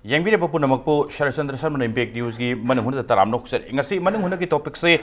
Yangbira Punamakpo, Sharatchandra Sharma Impact News, Manung Taram Noxer, Ingasi Manung topic say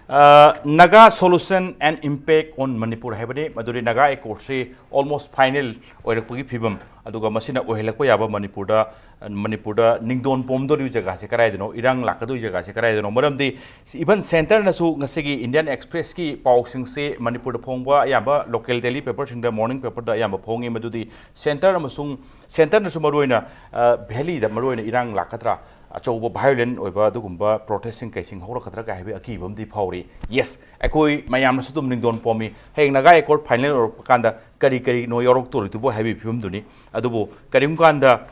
Naga solution and impact on Manipur Habade, Maduri Naga a course almost final or a Pugipibum, Aduga Masina Ohelakayaba Manipura and Manipura, Ningdon Pomdo Jagasekarano, Irang Lakadu Jagasekarano, Madam the even Center Nasu Nasegi Indian Express key, Pauxing say Manipur Pongwa, Yamba, local daily papers in the morning paper, the Yamba Pongi Madudi, Center Masung, Center Nasumaruina, Belly, the Maruina Irang Lakatra. Achouba violent oiba dugumba protesting casing horakatra ka hebe akibam di phawri yes akoi mayam sudum ningdon pomi heng naga court final or kanda kari no yorok tur tubo hebe phim duni adubu karim kanda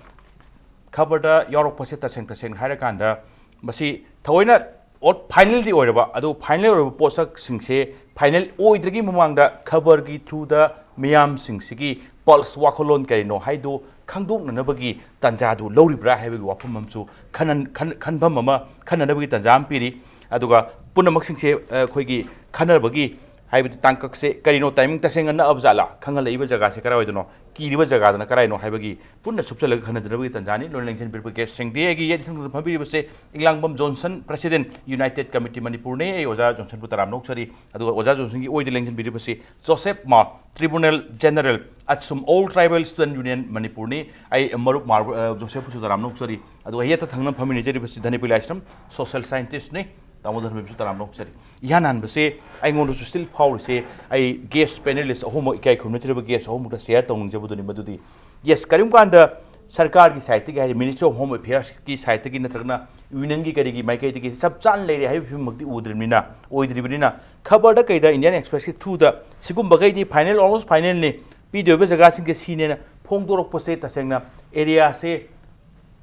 khabada yorok pase taseng haira kanda masi thoina ot final di oiraba adu final or posak singse final oidragi mamangda khabar gi through the miyam singsigi pulse wakolon kari no haido Kangdong Nabagi, Tanjadu, Lori Bra, heavy wapamamsu, Kanbam Mama, Kanabagi Tanjam Piri, Aduga, Punamaxing Kogi, Kanabagi, Hybrid Tankakse, Karino timing Tasing and Abzala, Kangala Jagasekaraino, Kiriba Jagana Karino, Habagi, Puna Subsala Kanadabi Tanzani, Lorling and people get Sing Diegi, yet the Papi say, Elangbam Jonson, President, United Committee Manipurne, Oza Johnson Putaram Noxari, Adu Oza Johnson, Oil Lincoln Bidipasi, Joshep Hmar, Tribunal General, ATSUM All Tribal Student Union Manipurne, I Maruk Mar, Joshep Putaram Noxari, Adu Yet Tangan Family Dhanabir Laishram, social scientist. Yanan Base, I want to still power say, I guest panelists, homo community guest, home to share Tong Jabuduni Madudi. Yes, Karimkanda, Sarkar Saiti, Minister of Home Affairs, Saitaki Natrana, Unangi Karigi, Maikati, Subsan lady, I have him Udrimina, Oidribina, covered the Kaida Indian Express through the Sikumbagati, final, almost finally, Pidio Gassing Casina, Pongdor Poseta Sena, area say,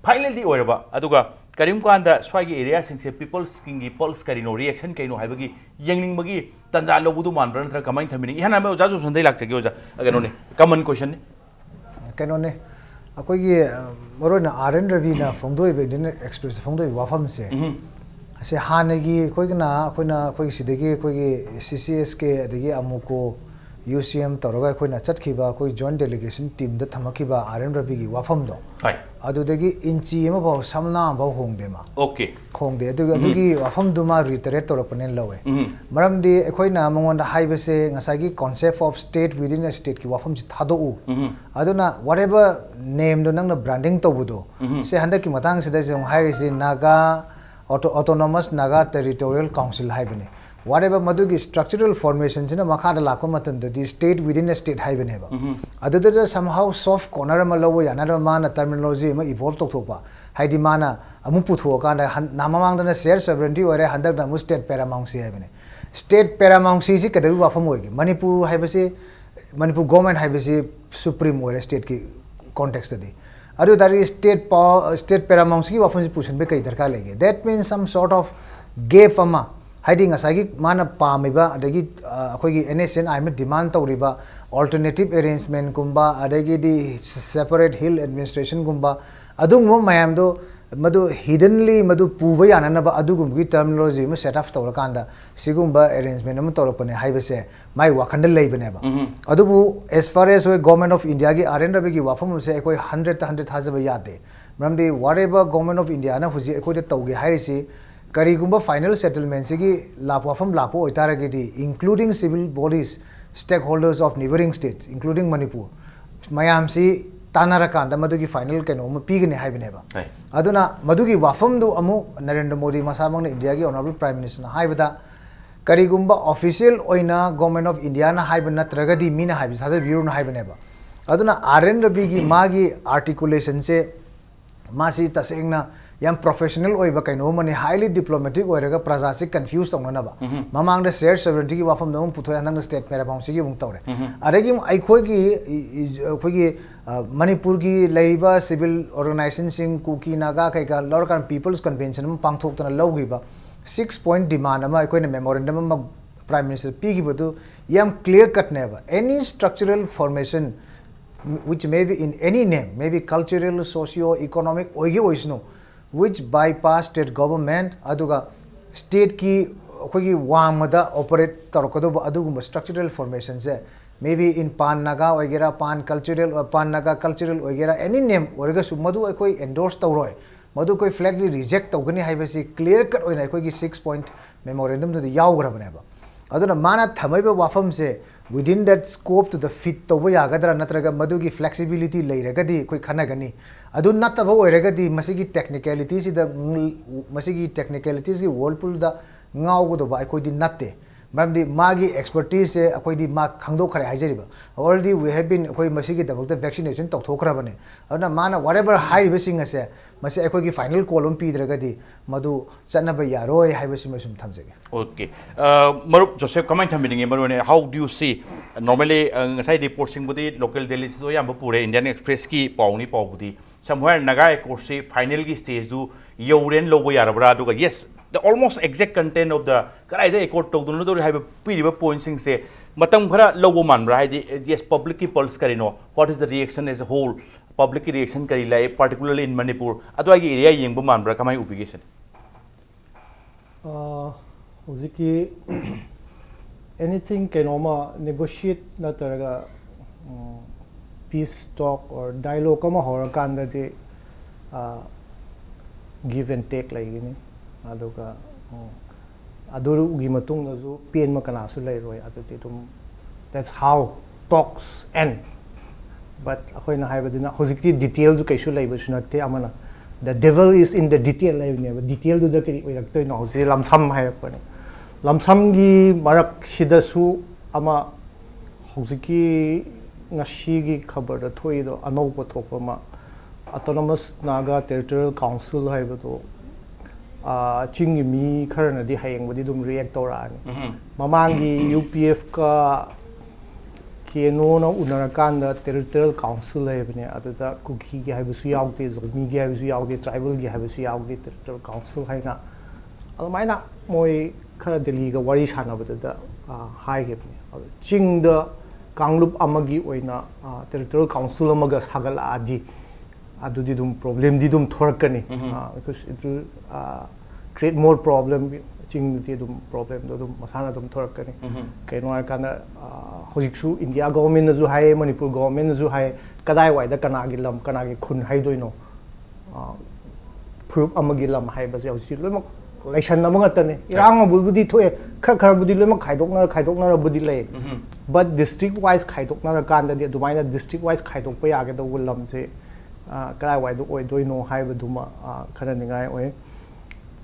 finally, whatever, Aduga. Karimkanda swagi area singse people's kingi pulse karino reaction kaino haibagi yangling bagi tanja lobudu manbran tra kamai thamini ihana ma jaju sundai lakche gyoja aganone common question ne kanone akoi gi morona RN Ravi na phongdoi be din express phongdoi wafam se ase hanagi koi na koi sidegi koi CCS ke adegi amuko UCM toroga koi na chatkhiba koi joint delegation team da thamakiba RN Ravi gi wafam do hai adudagi inchi ma ba samna ba hongde ma okay khongde adugi wafam duma reiterate toropane lawe maramdi ekhoi na mangonda haibase ngasagi concept of state within a state ki wafam ji thado u aduna whatever name do nangna branding to budo se handa ki matang sida jong hairisi naga autonomous naga territorial council haibane whatever madugi structural formations in a makada lakomatan the state within a state haibane ba adudada somehow soft corner ma lawo yanara mana terminology ma evolve tokpa haidi mana amu putho ka namamang dana share sovereignty ore handak na state paramount si haibane state paramount si kadai wafam hoigi manipur haibase manipur government haibase supreme ore state ki context di adu dari state paramount ki wafam si pusan be kai darkar lege that means some sort of gap ama hiding asagi mana pamiba adagi akogi NSN I am demand tawriba alternative arrangement kumba adagi di separate hill administration kumba adung mo mayam do madu hiddenly madu puba yanana ba adugum gi terminology ma set up tawrakanda sigumba arrangement am tawrapane haibase mai wakhanda leibane ba adubu as far as government of India gi RN Ravi gi wafam se ekoi 100 thazaba yade mamdi whatever government of India na huji ekoi de tawge hairisi Karigumba final settlement sigi lapwafam lapo oitaragidi including civil bodies stakeholders of neighboring states including Manipur mayam si tanarakanda madugi final keno ma pigene haibineba aduna madugi wafam du amu Narendra Modi masamang na India gi honorable prime minister na haibada Karigumba official oina government of India na haibana tragadi mina haibi sada bureau na haibineba aduna RN Ravi gi magi articulation se masi tasengna yam professional oiba kaino mani highly diplomatic oiraga praja se confused ongna ba mamang da shared sovereignty gi wafam dum puthoy nang state paramount gi mung tawre aregi aikhoi gi Manipur gi leiba civil organization sing kuki naga kai ka lorkan people's convention am pangthok tana logi ba 6 point demand ama aikoi na memorandum ma prime minister pi gi bodu yam clear cut neba any structural formation which may be in any name maybe cultural socio economic oigi oisno which bypass state government aduga state ki kogi wamada operate tarokado adugu structural formations maybe in Pan Naga oigera Pan cultural or Pan Naga cultural oigera any name orga su madu ekoi endorse tawroi madu koi flatly reject tawgani haibasi clear cut oina ekoi gi 6-point memorandum to the yawgrabane ba aduna mana thamaiba wafam se within that scope to the fit tawba yagadra natraga madu gi flexibility leiragadi koi khanagani adu nataba oiragadi masigi technicalities da masigi technicalities gi whirlpool da ngawgodo ba ekoi di natte Mandi magi expertise se akoi di ma khangdo khare haijariba already we have been akoi masigi dabakta vaccination tokthokrabane aduna mana whatever high basing ase masi akoi gi final column pi dragadi madu chanaba yaroi haibasi masum thamjage okay marup Joseph comment hambinge marone how do you see normally ngasai reporting budi local daily so yamba pure Indian Express ki pauni paubudi somewhere naga course final gi stage du yoren lobo yarabra duga yes the almost exact content of the karai the accord to do no have a points say matam khara lobo man right yes public pulse karino what is the reaction as a whole public reaction kari lai particularly in Manipur atwa gi area yengbu man bra kamai obligation hojiki anything kenoma negotiate na taraga peace talk or dialogue kama hora kanda de give and take like ni aduga adugi matung na ju pen ma kana su lai roi adu tum that's how talks end but akoi na haiba dina hojikti detail ju kaisu lai ba sunate amana the devil is in the detail lai ne detail du da kri oirak toi na hoji lamsam hai pa ne lamsam gi marak sida su ama hojiki ngasi gi khabar da thoi do anau pa thokpa ma autonomous naga territorial council hai ba do chingi mi kharana di hayeng bodi dum react torani mamangi UPF ka keno na unara kanda territorial council hai bane adada kuki gi haibu su yaugte zomi gi haibu su yaugte tribal gi haibu su yaugte territorial council hai na almaina moi khara delhi ga wari sana bada hai ge bane ching da kanglup amagi oina territorial council amaga sagala adi adu di dum problem di dum thorakani because it will create more problem ching di dum problem do dum masana dum thorakani kaino kana hojiksu India government na ju hai Manipur government na ju hai kadai wai da kana gi lam kana gi khun hai doino proof amagi lam hai ba jau si loimak election na manga tane irang budi thoe khar budi loimak khaidokna budi lai but district wise khaidokna kan da di dumaina district wise khaidok pa ya ga do lam se kadai wai do oi doino hai ba duma khana ningai oi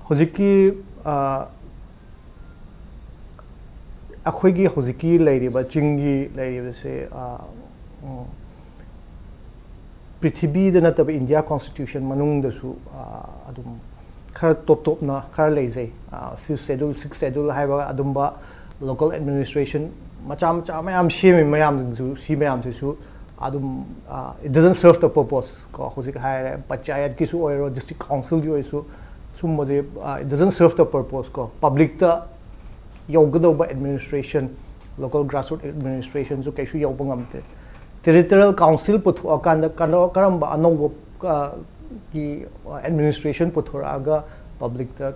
hojiki akhoi gi hojiki lairi ba chingi lairi se prithvi da na tab India constitution manung da su adum khar top na khar leijai 5th schedule 6th schedule hai ba adum ba local administration macham mayam shemi mayam su si mayam su adum it doesn't serve the purpose ko hojik hai panchayat ki su oiro district council ki oisu sum moje it doesn't serve the purpose ko public ta yogdo ba administration local grassroots administration su kaisu yog ngamte territorial council puthu kan karam ba anong ki administration puthora ga public ta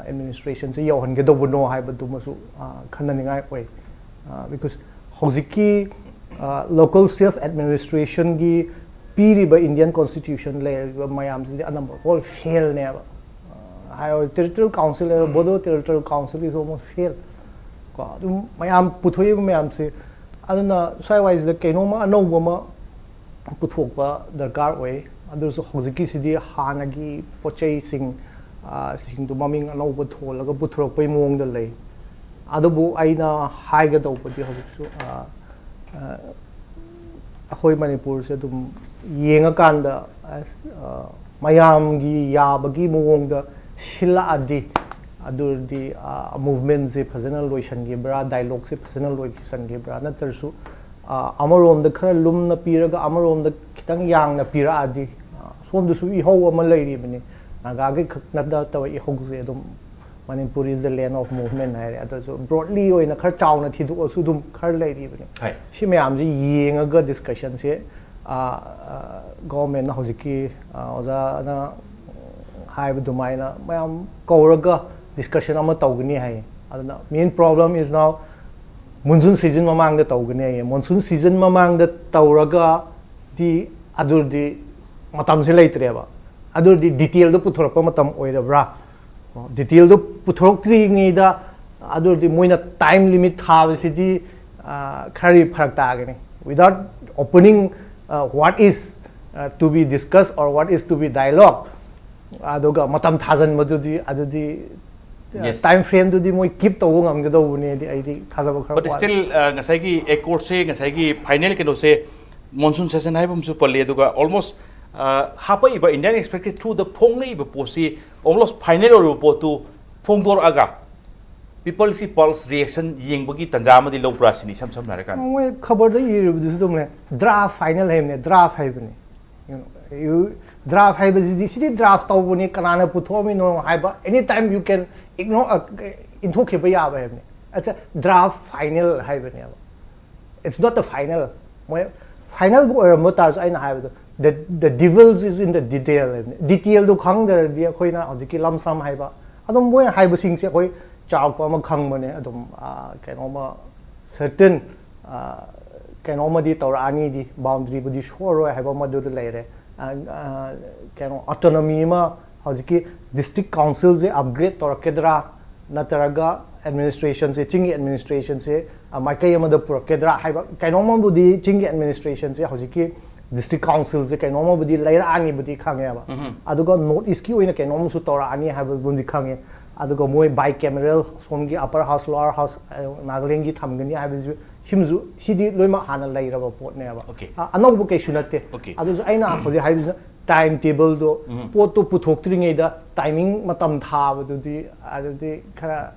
administration se yohan ge do no hai ba du masu khananingai oi because hojiki local self administration gi piriba Indian constitution le mayam se number all fail ne hai territorial council bodo territorial council is almost fail ko mayam puthoi mayam se aduna sai wise the kenoma anova ma puthokpa darkar oi adu so hojiki sidi hanagi pochei sing sing du maming anova tholaga puthorok mong da lei adabu aina haiga do pati hojiksu akhoi Manipur se dum yenga kanda mayam gi yabagi mong da shila adi adur di movement se phajana loisan ge bra dialogue se phajana loisan ge bra na tarsu amarom da khara lum na piraga amarom da kitang yang na pira adi som du su I ho ma leiri bani naga ge khakna da taw I ho se dum Manipur is the land of movement hai ado so broadly oina khar chauna thidu su dum khar leiri bani hai si mayam ji yenga ga discussion se government na hojiki oza na hai bu dumaina mayam kauraga discussion ama tawgni hai aduna main problem is now monsoon season mamang da tawgane monsoon season mamang da tawraga di adur di matam se leitreba adur di detail do puthorpa matam oirabra detail do puthorktri ngi da adur di moina time limit thabasi di khari pharak tagane without opening what is to be discussed or what is to be dialogue aduga matam thajan madudi adudi time frame do di moi keep to ngam ga do ne di ai di thajaba khara but still ngasai gi a course se ngasai gi final ke no se monsoon session hai bum su palle aduga almost hapa iba Indian expected through the phong nei iba posi almost final or report to phong dor aga people see pulse reaction yeng bagi tanja ma di low price ni sam na kan moi khabar da yi du su dum ne draft final hai ne draft hai bane you draft hai basi si draft taw bani kanana putho mi no hai ba anytime you can ignore into ke ba ya ba hai ne acha draft final hai bane it's not the final moi final bu or motar ai na hai ba the devils is in the detail do khang der dia khoi na hojiki lam sam hai ba adom moi hai ba sing se khoi chao pa ma khang mane adom kaino ma certain kaino ma di tor ani di boundary bu di shore hai ba ma do le re kaino autonomy ma hojiki district council se upgrade tor kedra nataraga administration se chingi administration se maikai ma da pro kedra hai ba kaino ma bu di chingi administration se hojiki district council se kaino ma bu di leira ani bu di khange ba aduga north east ki oina kaino ma su tor ani hai ba bu di khange aduga moi bicameral somgi upper house lower house Nagaland gi thamgani hai ba simju sidi loima hana leira ba pot ne ba anong bu ke sunate adu aina hoje hai time table do pot to puthok tringai da timing matam tha ba du di adu di khara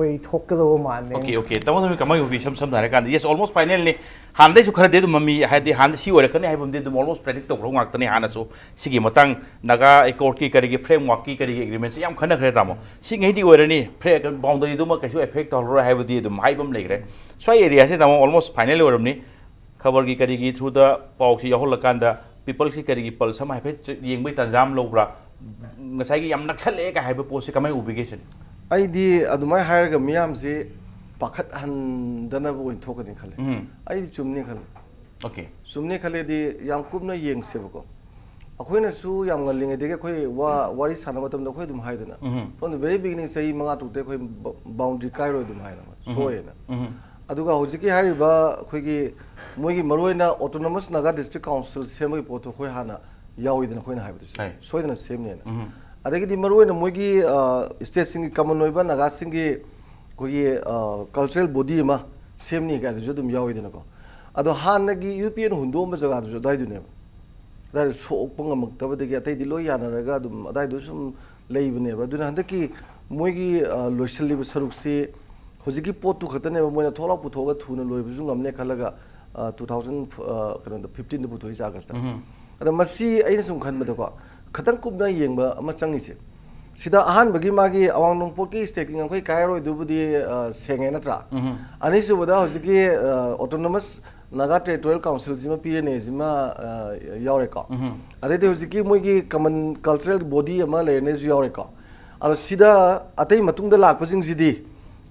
oi thokado man okay tamo kamai ubi sam dare kan yes almost final ni han dai su khara de du mami ha di han si ore khani hai bum de du almost predict to rong ak tani han su sigi matang naga accord ki kari gi framework ki kari gi agreement yam khana khare tamo si ngai di ore ni boundary du ma ka su effect to ro hai bu di du mai bum legre so area se tamo almost final ore ni khabar gi kari gi through the paw si yahol kan da people si kari gi pal sam hai phe yeng bai tanjam lo bra ngasai gi yam naksal le ka hai bu post kamai obligation ai di adumai hire ga miyam se pakhat han dana bu thokani khale ai di chumni khale okay chumni khale di yang kupna yeng se ko akhoina su yang ngaling de khoi wari sana matam da khoi dum hai dana from the very beginning sai manga tu te khoi boundary kai ro dum hai na so ena aduga hojiki hari ba khoi gi moi gi maroina autonomous naga district council semai poto khoi hana yawi dana khoi na hai bu so dana sem ne na adagi di maroina moi gi state sing common noiba naga sing gi khoi cultural body ma sem ni ga du dum yawi dana ko ado han gi UPN hundo ma jaga du dai du ne da so pang mak ta ba de gi atai di loi yana raga dum adai du sum lei bne ba du na handaki moi gi loisali ba saruk se hojiki pot tu khatane ba moina thola pu thoga thuna loi bu ngam ne khalaga 2015 bu thoi jaga sta ada masi aina sum khan ba da ko khatang kupna yengba ama changi se sida ahan bagi magi awang nong pot ki state ngang khoi kai roi du bu di senge na tra ani su boda hojiki autonomous naga territorial council jima pne jima yaure ko ade de hojiki moi gi common cultural body ama le ne ju yaure ko alo sida atai matung da lak pasing sidi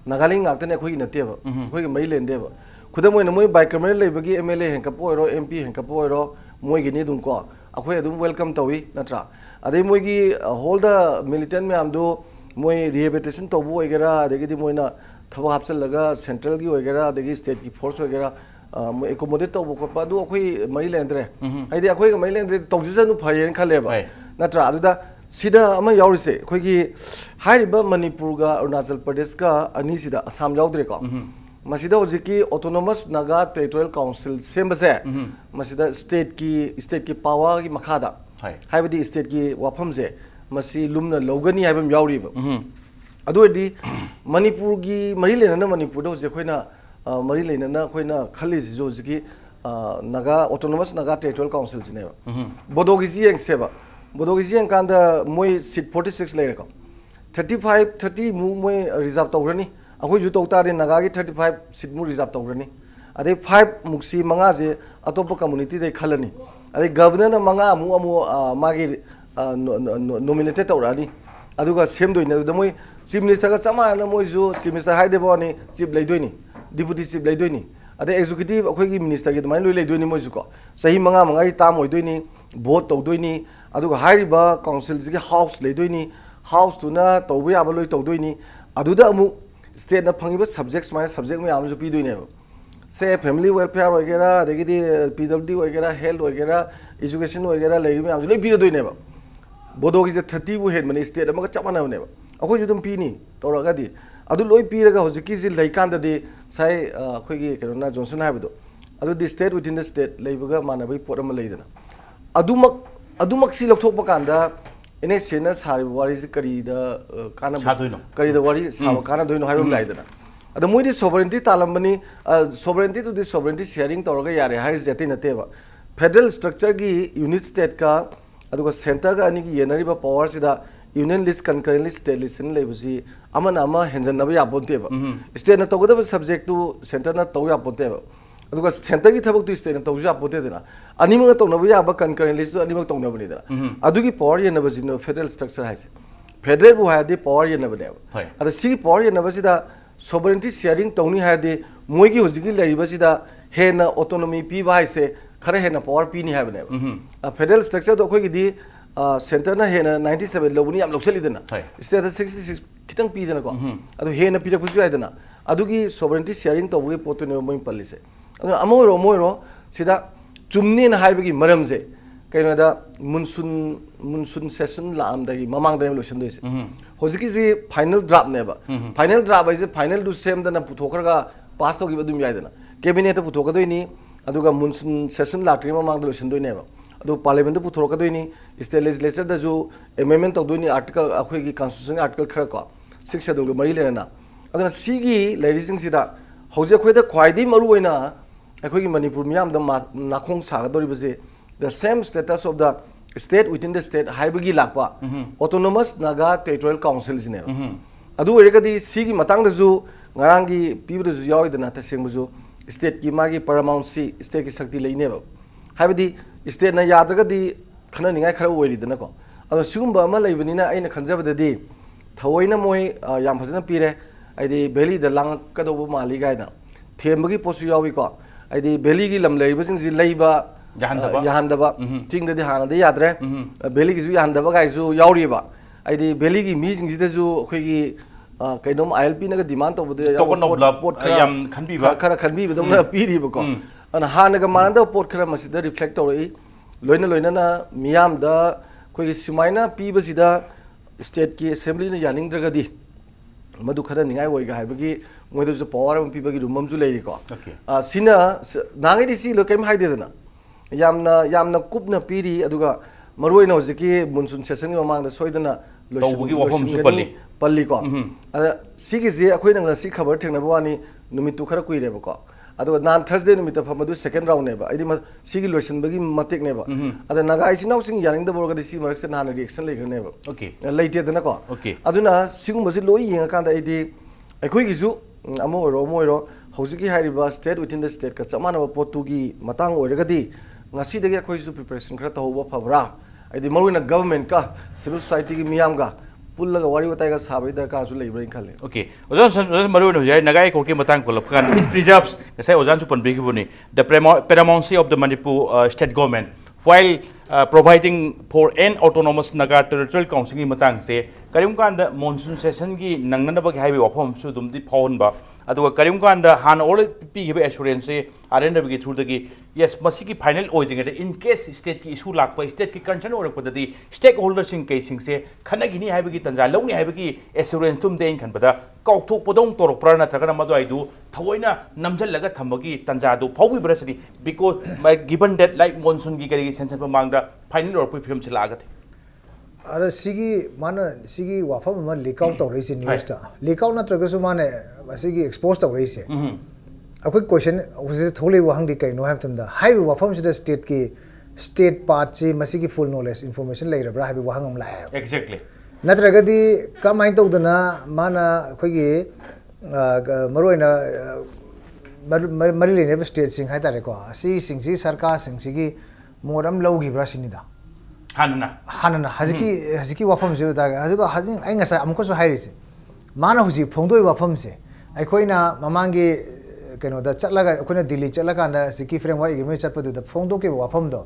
nagaling ngak tane khoi na te ba khoi gi mai len de ba khudam moi na moi bicameral le bagi MLA hen ka poiro MP hen ka poiro moi gi ni dum ko akhoi adum welcome tawi natra adai moi gi hold the militant me amdo moi rehabilitation to bo egera adegi di moi na thaba hapsal laga central gi egera adegi state gi force egera moi accommodate to bo ko pa du akhoi mai lendre aidi akhoi ga mai lendre tawjisanu phayen khale ba natra aduda sida ama yaurise akhoi gi hariba Manipur ga Arunachal Pradesh ka ani sida Assam yaudre ko masida hojiki autonomous naga territorial council sembase masida state ki power gi makhada haibadi state ki wafam je masi lumna logani haibam yauri ba aduedi Manipur gi mari lena na Manipur do je khoina mari lena na khoina khali jo jiki naga autonomous naga territorial council jine ba bodogi ji eng seba bodogi ji eng kanda moi seat 46 le ko 30 mu moi reserve tawrani akhoi ju tawta de naga gi 35 seat mu reserve tawrani ade 5 muksi manga je atopa community de khalani ade governor na manga amu magi nominated tawrani aduga sem doina da moi chief minister का चमाना मोइजु chief minister हाइदेबोनी chief लेदोइनी deputy chief लेदोइनी अदे executive अखोगी minister की दमाइन लोइ लेदोइनी मोइजु को सही मंगा मंगा ताम होइदोइनी vote तौदोइनी अदुगा हाइरिबा काउंसिल जी हाउस लेदोइनी हाउस तुना तौबो याबा लोइ तौदोइनी अदुदा अमु स्टेट ना फंगिबा सब्जेक्ट्स माने सब्जेक्ट में आमजु पीदोइने से फैमिली वेलफेयर वगैरह अदगिदी पीडब्ल्यूडी वगैरह हेल्थ वगैरह एजुकेशन वगैरह लेरि में आमजु लोइ पीदोइने बोदोगी जे 30 बु हेड मनी स्टेट अमगा चमानाबने अखोइ जुदुम पीनी तौरगदी अदु लोइ पीरगा होजिकी जी लैकांददी साइ अखोइगी केरोना जॉनसन हाबदो अदु स्टेट विदिन द स्टेट लेबगा मानबै पोट अमा लेदना अदुमक सी लौथोकपा कांदा इने सेना सारि वारी जी करीदा काना करीदा वारी साब काना दोइनो हाइबम लाइदना अद मोइदी सोवरेंटी तालमबनी sovereignty to the sovereignty sharing तौरगा यारे हाइर जेते नतेबा फेडरल स्ट्रक्चर की यूनिट स्टेट का अदुगा सेंटर का अनी की येनरिबा पावर सिदा union list concurrent list state list लेबसी अमन अमा हेंजनबा याबोतेबा स्टेट ना तौगदबा सब्जेक्ट टू सेंटर ना तौ याबोतेबा अदुगा सेंटर की थबक टू स्टेट ना तौजु याबोतेदना अनिमंग तौनबा याबा कंकरेंट लिस्ट अनिमंग तौनबनिदना अदुगी पावर येनबजिनो फेडरल स्ट्रक्चर हाइसे फेडरल बु हायदि पावर येनबनेबा अदा सी पावर येनबसिदा सोवरेंटी शेयरिंग तौनी हायदि मोइगी होजिगी लेरिबसिदा हेना ऑटोनॉमी पीबा हाइसे खरे हेना पावर पीनी हायबनेबा फेडरल स्ट्रक्चर तो अखोइगिदी सेंटर ना हेना 97 लोबनी याम लोक्सलिदना स्टेट 66 खितंग पीदना को अदु हेना पीरकपुसु यायदना अदुगी सोवरेंटी शेयरिंग तौबगे पोतुने मोइ पल्लिसे अदु अमोरो सिदा चुमनी ना हायबगी मरमजे कइनोदा मुनसुन सेशन लामदगी ममांगदा लोसनदोइसे होजिकी जी फाइनल ड्राफ्ट नेबा फाइनल ड्राफ्ट आइसे फाइनल डु सेमदना पुथोखरगा पास तौगिबा दुम यायदना कैबिनेट पुथोकदोइनी अदुगा मुनसुन सेशन लाक्ट्री ममांगदा लोसनदोइनेबा अदु पार्लियामेंट पुथोरकदोइनी स्टेट लेजिस्लेचर दजु अमेंडमेंट तौदोइनी आर्टिकल अखोइगी कॉन्स्टिट्यूशन आर्टिकल खरा को 6 शेड्यूल मरी लेना अदुना सीगी लेरिसिंग सिदा हौजे अखोइदा ख्वाइदी मरु ओइना अखोइगी मणिपुर मियाम द नाखोंग सागदोरिबसे the same status of the state within the state हाइबगी लाकपा autonomous naga territorial council जिने अदु ओइरगदी सीगी मतंगदजु ngaranggi pibदजु यावइदना तसेंगबजु state की मागी paramount सी state की शक्ति लेनेबा हाइबदी state ना यादगदी खना निगाय खरा ओइरिदना को अदु सिगुंबा अमा लेबनिना आइना खंजबददी थवइना मोय याम फजना पीरे आइदी भेली द लांगकदोबो माली गायना थेमबगी पोसु यावि को आइदी भेली की लम लेबसिंग जि लेबा याहंदबा थिंग दे हाना दे याद्रे भेली की जु याहंदबा गाइजु यावरिबा आइदी भेली की मीसिंग जिदजु अखोइगी कइनोम आईएलपी नगा डिमांड तौबदे पोट याम खनबीबा खरा खनबीबा दम पीरिबा को अन हानगा मानदा पोट खरा मसिदा रिफ्लेक्ट तौरई लोइना मियाम दा अखोइगी सुमाइना पीबसिदा स्टेट की असेंबली ने यानिंगद्रगदी मधु खरा निगाय ओइगा हाइबगी मोइदजु पावर अम पीबगी रुममजु लेरिको सिना नागैदि सी लो केम हाइदेदना यामना कुपना पीरी अदुगा मरुइना होजिकी मुनसुन सेशन ममांगदा सोइदना लोबगी वफमसु पल्ली को अदा सिगी जे अखोइना ngasi खबर थेंगनाबा वानी नुमितु खरा कुइरेबा को अदुगा नान थर्सडे नुमित फमदु सेकंड राउंड नेबा आइदि सिगी लोइसनबगी मतेक नेबा अदा नागा इसिनाउसिंग यानिंगदा बोरगदि सी मरक्स नान रिएक्शन लेगनेबा ओके लेइतेदना को अदुना सिगुंबसि लोइ येंगा कांदा आइदि अखोइगिजु अमोरो होजिकी हाइरिबा स्टेट विथिन द स्टेट का चमानबा पोतुगी मतंग ओइरगदि ngasi अखोइसु प्रिपरेशन खरा तहौबा फबरा आइदि मरुइना गवर्नमेंट का सिविल सोसाइटी की मियामगा पुल्लगा वारी वताइगा साबै दरकार सु लेब्रै खले ओके ओजन मरुइना होजाय नगाई कोकी मतंग कोलपकान इट प्रिजर्व्स कसै ओजन सु पनबिगिबुनी the paramountcy of the Manipur state government while providing for an autonomous naga territorial council की मतंग से करिम कांदा monsoon session की नंगनबा हाइवे वफम सु दुमदि फाउनबा अदुगा करिम कांदा हान ओल पीगिबे एश्योरेंस से आरएनडब्ल्यू की थ्रू दगी यस मसी की फाइनल ओइदिंगे इन केस स्टेट की इशू लाकपा स्टेट की कंसर्न ओरकपददी स्टेक होल्डर सिंग केसिंग से खनगिनी हाइबगी तंजा लौनी हाइबगी एश्योरेंस तुम देइन खनबदा कौथोक पदों तोरकप्रा नत्रगना मदुआइदु थवइना नमजलगा थमबगी तंजादु फाउबिब्रसनी because given that like monsoon की करी सेंसन मांगदा फाइनल और फिल्म से लागत अरे सिगी माने सिगी वाफम म लीक आउट तौरई से न्यूज़ ता लीक आउट नत्रगसु माने सिगी एक्सपोज तौरई से अखोई क्वेश्चन उसे थोले वहंग कइनो हाइबतंदा हाइब वाफम से स्टेट की स्टेट पार्ट से मसी की फुल नॉलेज इंफॉर्मेशन लेरब्रा हाइब वहंग हम लाए एग्जैक्टली नत्रगदी कमाइन तौदना माना अखोई मरोइना मरी लेने स्टेट सिंह हाइतारे को सी सिंह सी सरकार सिंह सिगी मोरम लौगिब्रा सिनिदा हानना हजिकी वाफम से तागे हजिको हजिंग आई ngasa amko so hairi se माना हुजी फोंदोई वाफम से अखोइना ममांगी कनोदा चलगा अखोइना दिल्ली चलकांदा सिकी फ्रेमवर्क एग्रीमेंट चटपदुदा फोंदोके वाफम दो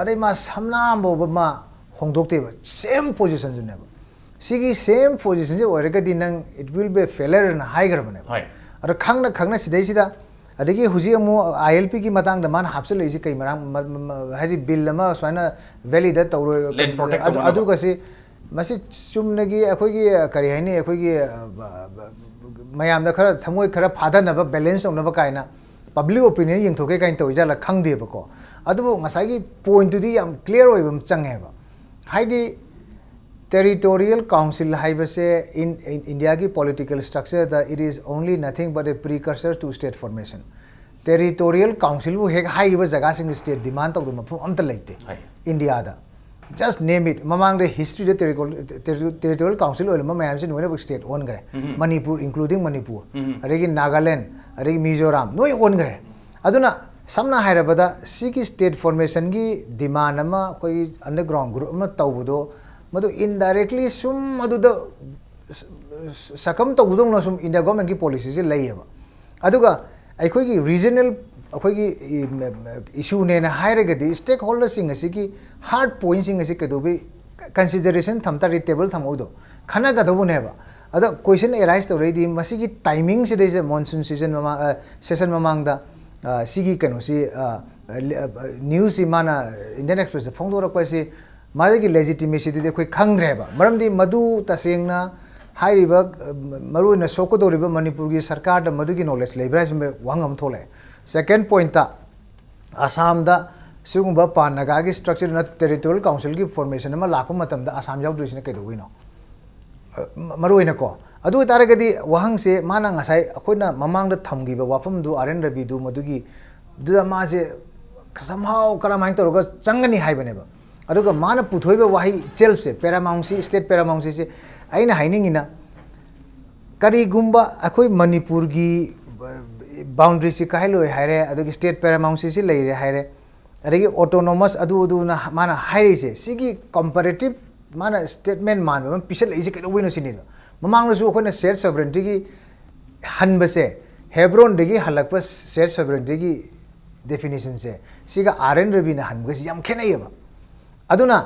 अरे मा समना बोबमा होंदोक्तेबा सेम पोजीशन जुनेबा सिगी सेम पोजीशन जे ओरगदी नंग it will be failure in higher बने अरे खंगना सिदैसिदा अदगी हुजी अमु आईएलपी की मतंग मान हापसे लेजी कई मरांग हरि बिल अमा स्वाना वैली द तौरो अदुगसी मसी चुमनगी अखोगी करी हैनी अखोगी मयाम खर थमोय खर फादनब बैलेंस होनब कायना पब्लिक ओपिनियन यंगथोके काइन तौइजाला खंगदेबको अदुबो मसागी पॉइंट टुदी याम क्लियर ओइबम चंगेबा हाइदी टेरिटोरियल काउंसिल हाइबसे इन इंडिया की पॉलिटिकल स्ट्रक्चर द it is only nothing but a precursor to state formation territorial council वो हेक हाइब जगह सिंग स्टेट डिमांड तौदु मफु अमत लेते इंडिया दा just name it mamang the history the territorial council oil ma'am sin one state on gre manipur including manipur adegi nagaland adegi mizoram no on gre aduna samna hairabada siki state formation gi demand ama koi underground group ama tawbudo madu indirectly sum madu da sakam tawbudo no sum india government ki policy se layeba aduga aikoi gi regional अखोगी issue ने हायरगदी stake holders सिंग असि hard point सिंग असि कदोबी consideration थमता table थमौदो खना गदबुनेबा अद question arise तौरेदी मसिगी टाइमिंग से देसे मॉनसून सीजन ममा सेशन ममांगदा सिगी कनोसी न्यूज़ इमाना इंडियन एक्सप्रेस फोंदोरकपसि मादगी लेजिटिमेसी दे कोई खंग्रेबा मरमदी मदु तसेंगना हाइरिबा मरुना सोकोदोरिबा मणिपुर की सरकार द मदुगी नॉलेज लेब्रा में वांगम थोले सेकेंड पॉइंट असम सिगुंबा पान नगा की स्ट्रक्चर न टेरिटोरियल काउंसिल की फॉर्मेशन में लाप मतम असम याउद्रिसने कईदोनो मरुइनको अदु तारगदी वहंग से माना ngasai अखोइना ममांग थमगिबा वाफम दु आरएन रवि दु मदुगी दुदा मासे somehow करमाइन तोरगा चंगनी हाइबनेबा अदुगा माना पुथोइबा वाही चेल से पैरामाउंसी स्टेट पैरामाउंसी से आइना हाइनिंगिना करीगुंबा अखोइ मणिपुर की बाउंड्री से कहलो हायरे अदुगी स्टेट पैरामाउंसी से लेरे हायरे अदगी ऑटोनोमस अदुना माना हायरे से सिगी कंपैरेटिव माना स्टेटमेंट मान बम पिसल इसे कदोबिनो सिनि ममांगसु अखोना शेयर सॉवरेनिटी की हनबसे हेब्रोन दगी हलकप शेयर सॉवरेनिटी की डेफिनेशन से सिगा आरएन रवि ना हनबसे याम खेनैबा अदुना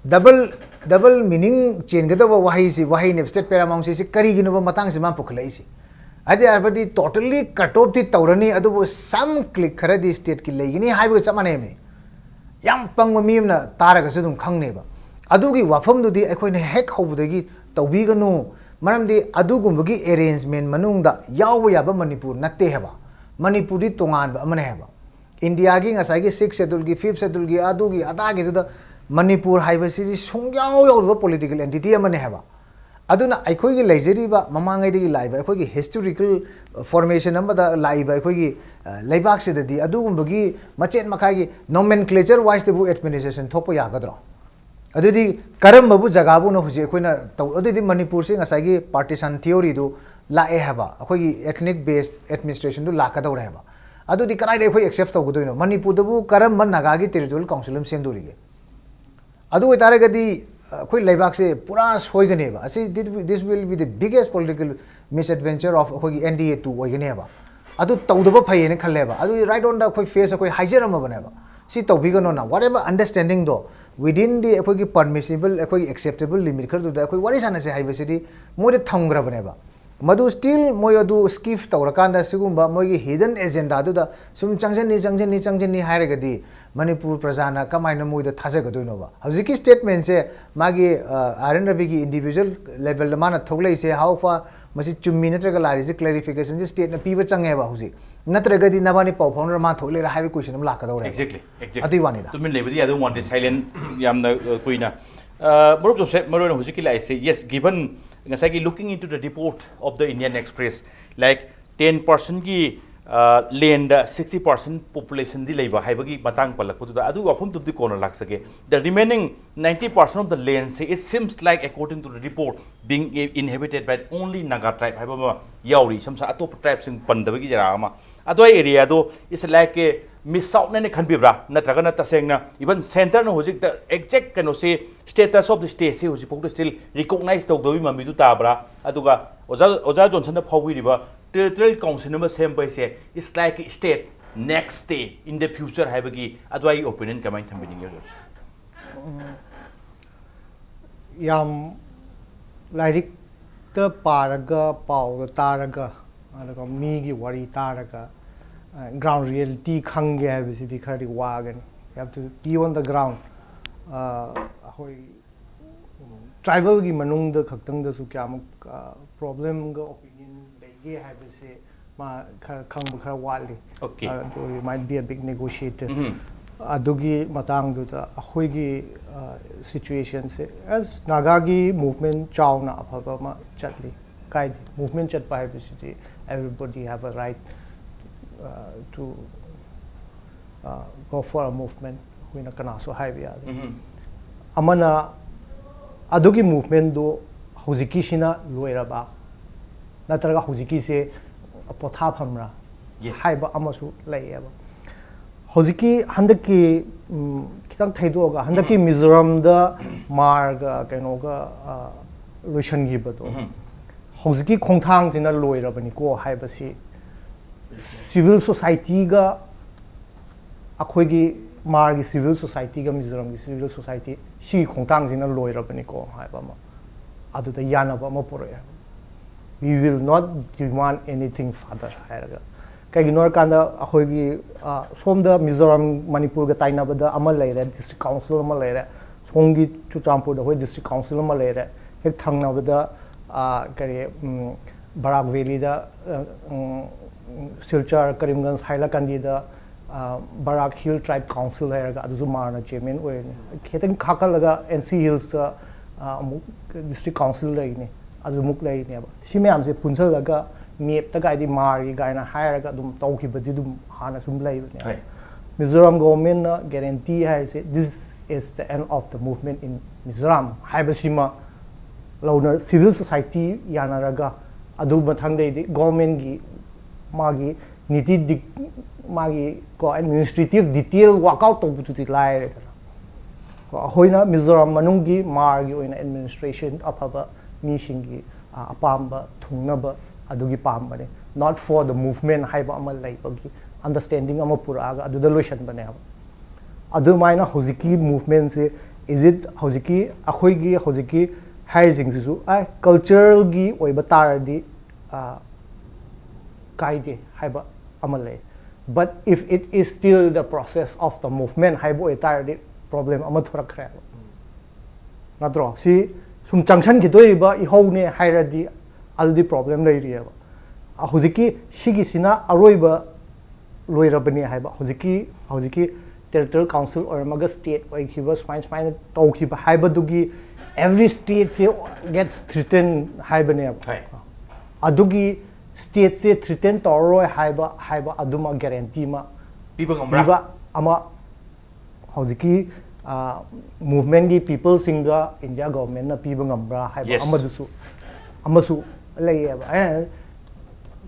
डबल मीनिंग चेन गदबा वाही ने स्टेट पैरामाउंसी से करीगिनो मतंग से मा पुखलैसी अदे अबदी टोटली कट ऑफ दी तौरनी अदुबो सम क्लिक खरदी स्टेट की लेगिनी हाइबो चमने में याम पंग मीमना तारगसु दुम खंगनेबा अदुगी वाफमदुदी अखोइने हेक होबदगी तौबीगनु मरमदी अदुगुंबगी अरेंजमेंट मनुंगदा याव याबा मणिपुर नत्ते हेबा मणिपुरी तोंगान अमने हेबा इंडिया की ngसागी 6 शेड्यूल की 5th शेड्यूल की अदुगी अदागी दुदा मणिपुर हाइबसिदी सोंग्याव याव पॉलिटिकल एंटिटी अमने हेबा अदुना अखोगी लेजरीबा ममांगैदगी लाइबा अखोगी हिस्टोरिकल फॉर्मेशन अमदा लाइबा अखोगी लेबाक सिददी अदुगुंबगी मचेन मखागी नोमेनक्लेचर वाइज देबु एडमिनिस्ट्रेशन थोपो यागद्रो अदुदी करमबु जगाबु न हुजे अखोइना तौ अदुदी मणिपुर से ngसागी पार्टीशन थ्योरी दु लाए हेबा अखोगी एथनिक बेस्ड एडमिनिस्ट्रेशन दु लाकदौरे हेबा अदुदी कनाइदे अखोई एक्सेप्ट तौगदोइनो मणिपुर दबु करम नागागी टेरिटोरियल काउंसिल हम सेंदुरिगे अदु तारगदी अखोई लेबाक से पूरा सोइगनेबा असि this will be the biggest political misadventure of अखोगी एनडीए 2 ओइगनेबा अदु तौदबा फैयेने खल्लेबा अदु राइट ऑन द अखोई फेस अखोई हाइजरम बनेबा सी तौबिगनो ना व्हाटएवर अंडरस्टैंडिंग दो विदिन द अखोगी परमिसिबल अखोगी एक्सेप्टेबल लिमिट खर दुदा अखोई वारी साना से हाइबसिदी मोदे थंग्रबनेबा मधु स्टिल मोय अदु स्किफ तौरकांदा सिगुंबा मोयगी हिडन एजेंडा दुदा सुम चंगजनी हायरगदी मणिपुर प्रजाना कमाइना मोयदा थाजगदोइनोबा हजिकी स्टेटमेंट से मागी आरएन रवि की इंडिविजुअल लेवल माना थोगलैसे हाउ फा मसी चुम्मी नत्रगा लारिसे क्लैरिफिकेशन से स्टेट ना पीबा चंगेबा हुजी नत्रगदी नबानी पाउ फाउंडर मा थोगलेरा हाइबे क्वेश्चन हम लाकदौरे एक्जेक्टली अति वानीदा तुमिन लेबदी आदु वांटे साइलेंट यामना कुइना मरुप जोसेफ मरोना हुजिकी लाइसे yes given ngasagi looking into the report of the Indian Express like 10% ki land 60% population di leiba haibagi matang palakpu da adu wafum tubdi kona laksake the remaining 90% of the land say it seems like according to the report being inhabited by only Naga tribe haiba yauri samsa atop tribe sing pandabagi jara ama adoi area do is like a miss out na khanbibra natraga na tasengna even center no hojik the exact kano se status of the state se hojik pok still recognize to do mami du tabra aduga oja Johnson na phawi riba territorial council number same by say it's like a state next day in the future habagi adwai opinion kamai thambini yo yam like the paraga power taraga mi gi wari taraga ground reality khang ge have city khari wagan you have to be on the ground hoi tribal gi manung da khaktang da su kya problem ga opinion lege have se ma khang khar wali okay you might be a big negotiator adugi matang du da hoi gi situation se as naga gi movement chawna aphaba ma chatli kai movement chat pa have city everybody have a right to go for a movement we na kana so high ya amana adugi movement do hojiki sina loiraba natraga hojiki se potha phamra haiba amasu layaba hojiki handaki kitang thaido ga handaki mizoram da marga kaino ga loishan gi bato hojiki khongthang sina loirabani ko haiba si civil society ga akhoigi margi civil society ga mizoram gi civil society shi khongtang jina loirabani ko haiba ma adu da yana ba ma pore we will not demand anything further hairaga kai ignore kanda akhoigi somda mizoram manipur ga taina bada amal leire district council amal leire songi chuchampur da hoi district council amal leire hek thangna bada kare barak valley da Silchar Karimganj Haila Kandida Barak Hill Tribe Council है अगर अदुजु मारना chairman हुए ने खेतन खाका लगा NC Hills district council लगी ने अदु मुक लगी ने अब सीमे हमसे पुंसल लगा मेप तक आइडी मारी गायना हायर का दुम ताऊ की बदी दुम हाना सुम लगी ने Mizoram government ना guarantee है से this is the end of the movement in Mizoram hi Basima लाउनर civil society याना रगा अदु बथांग दे government की magi niti magi ko administrative detail workout to bututi lai ko hoina Mizoram manungi margi oina administration apaba mi singi apamba thungnaba adugi pambane not for the movement haiba amal lai bagi understanding ama pura aga adu solution bane adu maina hojiki movement se is it hojiki akhoigi hojiki haising su ai cultural gi oiba taradi kaide haiba amale but if it is still the process of the movement haibo entirely problem ama thora khra natro si sum changchan ki doiba I houne hairadi aldi problem lai ri ba hojiki sigi sina aroiba loirabani haiba hojiki territorial council or maga state or he was fine to ki haiba dugi every state se gets threatened haibane adugi state se threaten toroi haiba aduma guarantee ma biba ama hojiki movement gi people singa India government na piba ngambra haiba amasu lay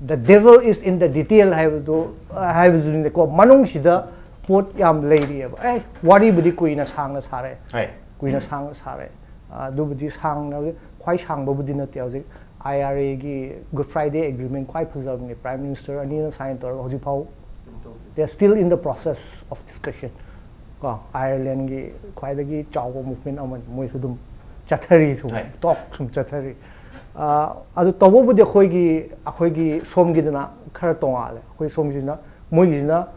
the devil is in the detail haiba in the ko manung sida pot yam lady ai wari budi kuina sangna sare kuina sang sare du budi sang na khwai sang ba budi na te IRA gi Good Friday agreement quite preserved the Prime Minister Anina signed or Hojipau. They are still in the process of discussion. Ireland gi quite a chaw movement among Moisudum Chatari talk some Chatari. Adu Tobo with the Hoigi Somgidana Karatonale, Hoi Somgina, Moigina,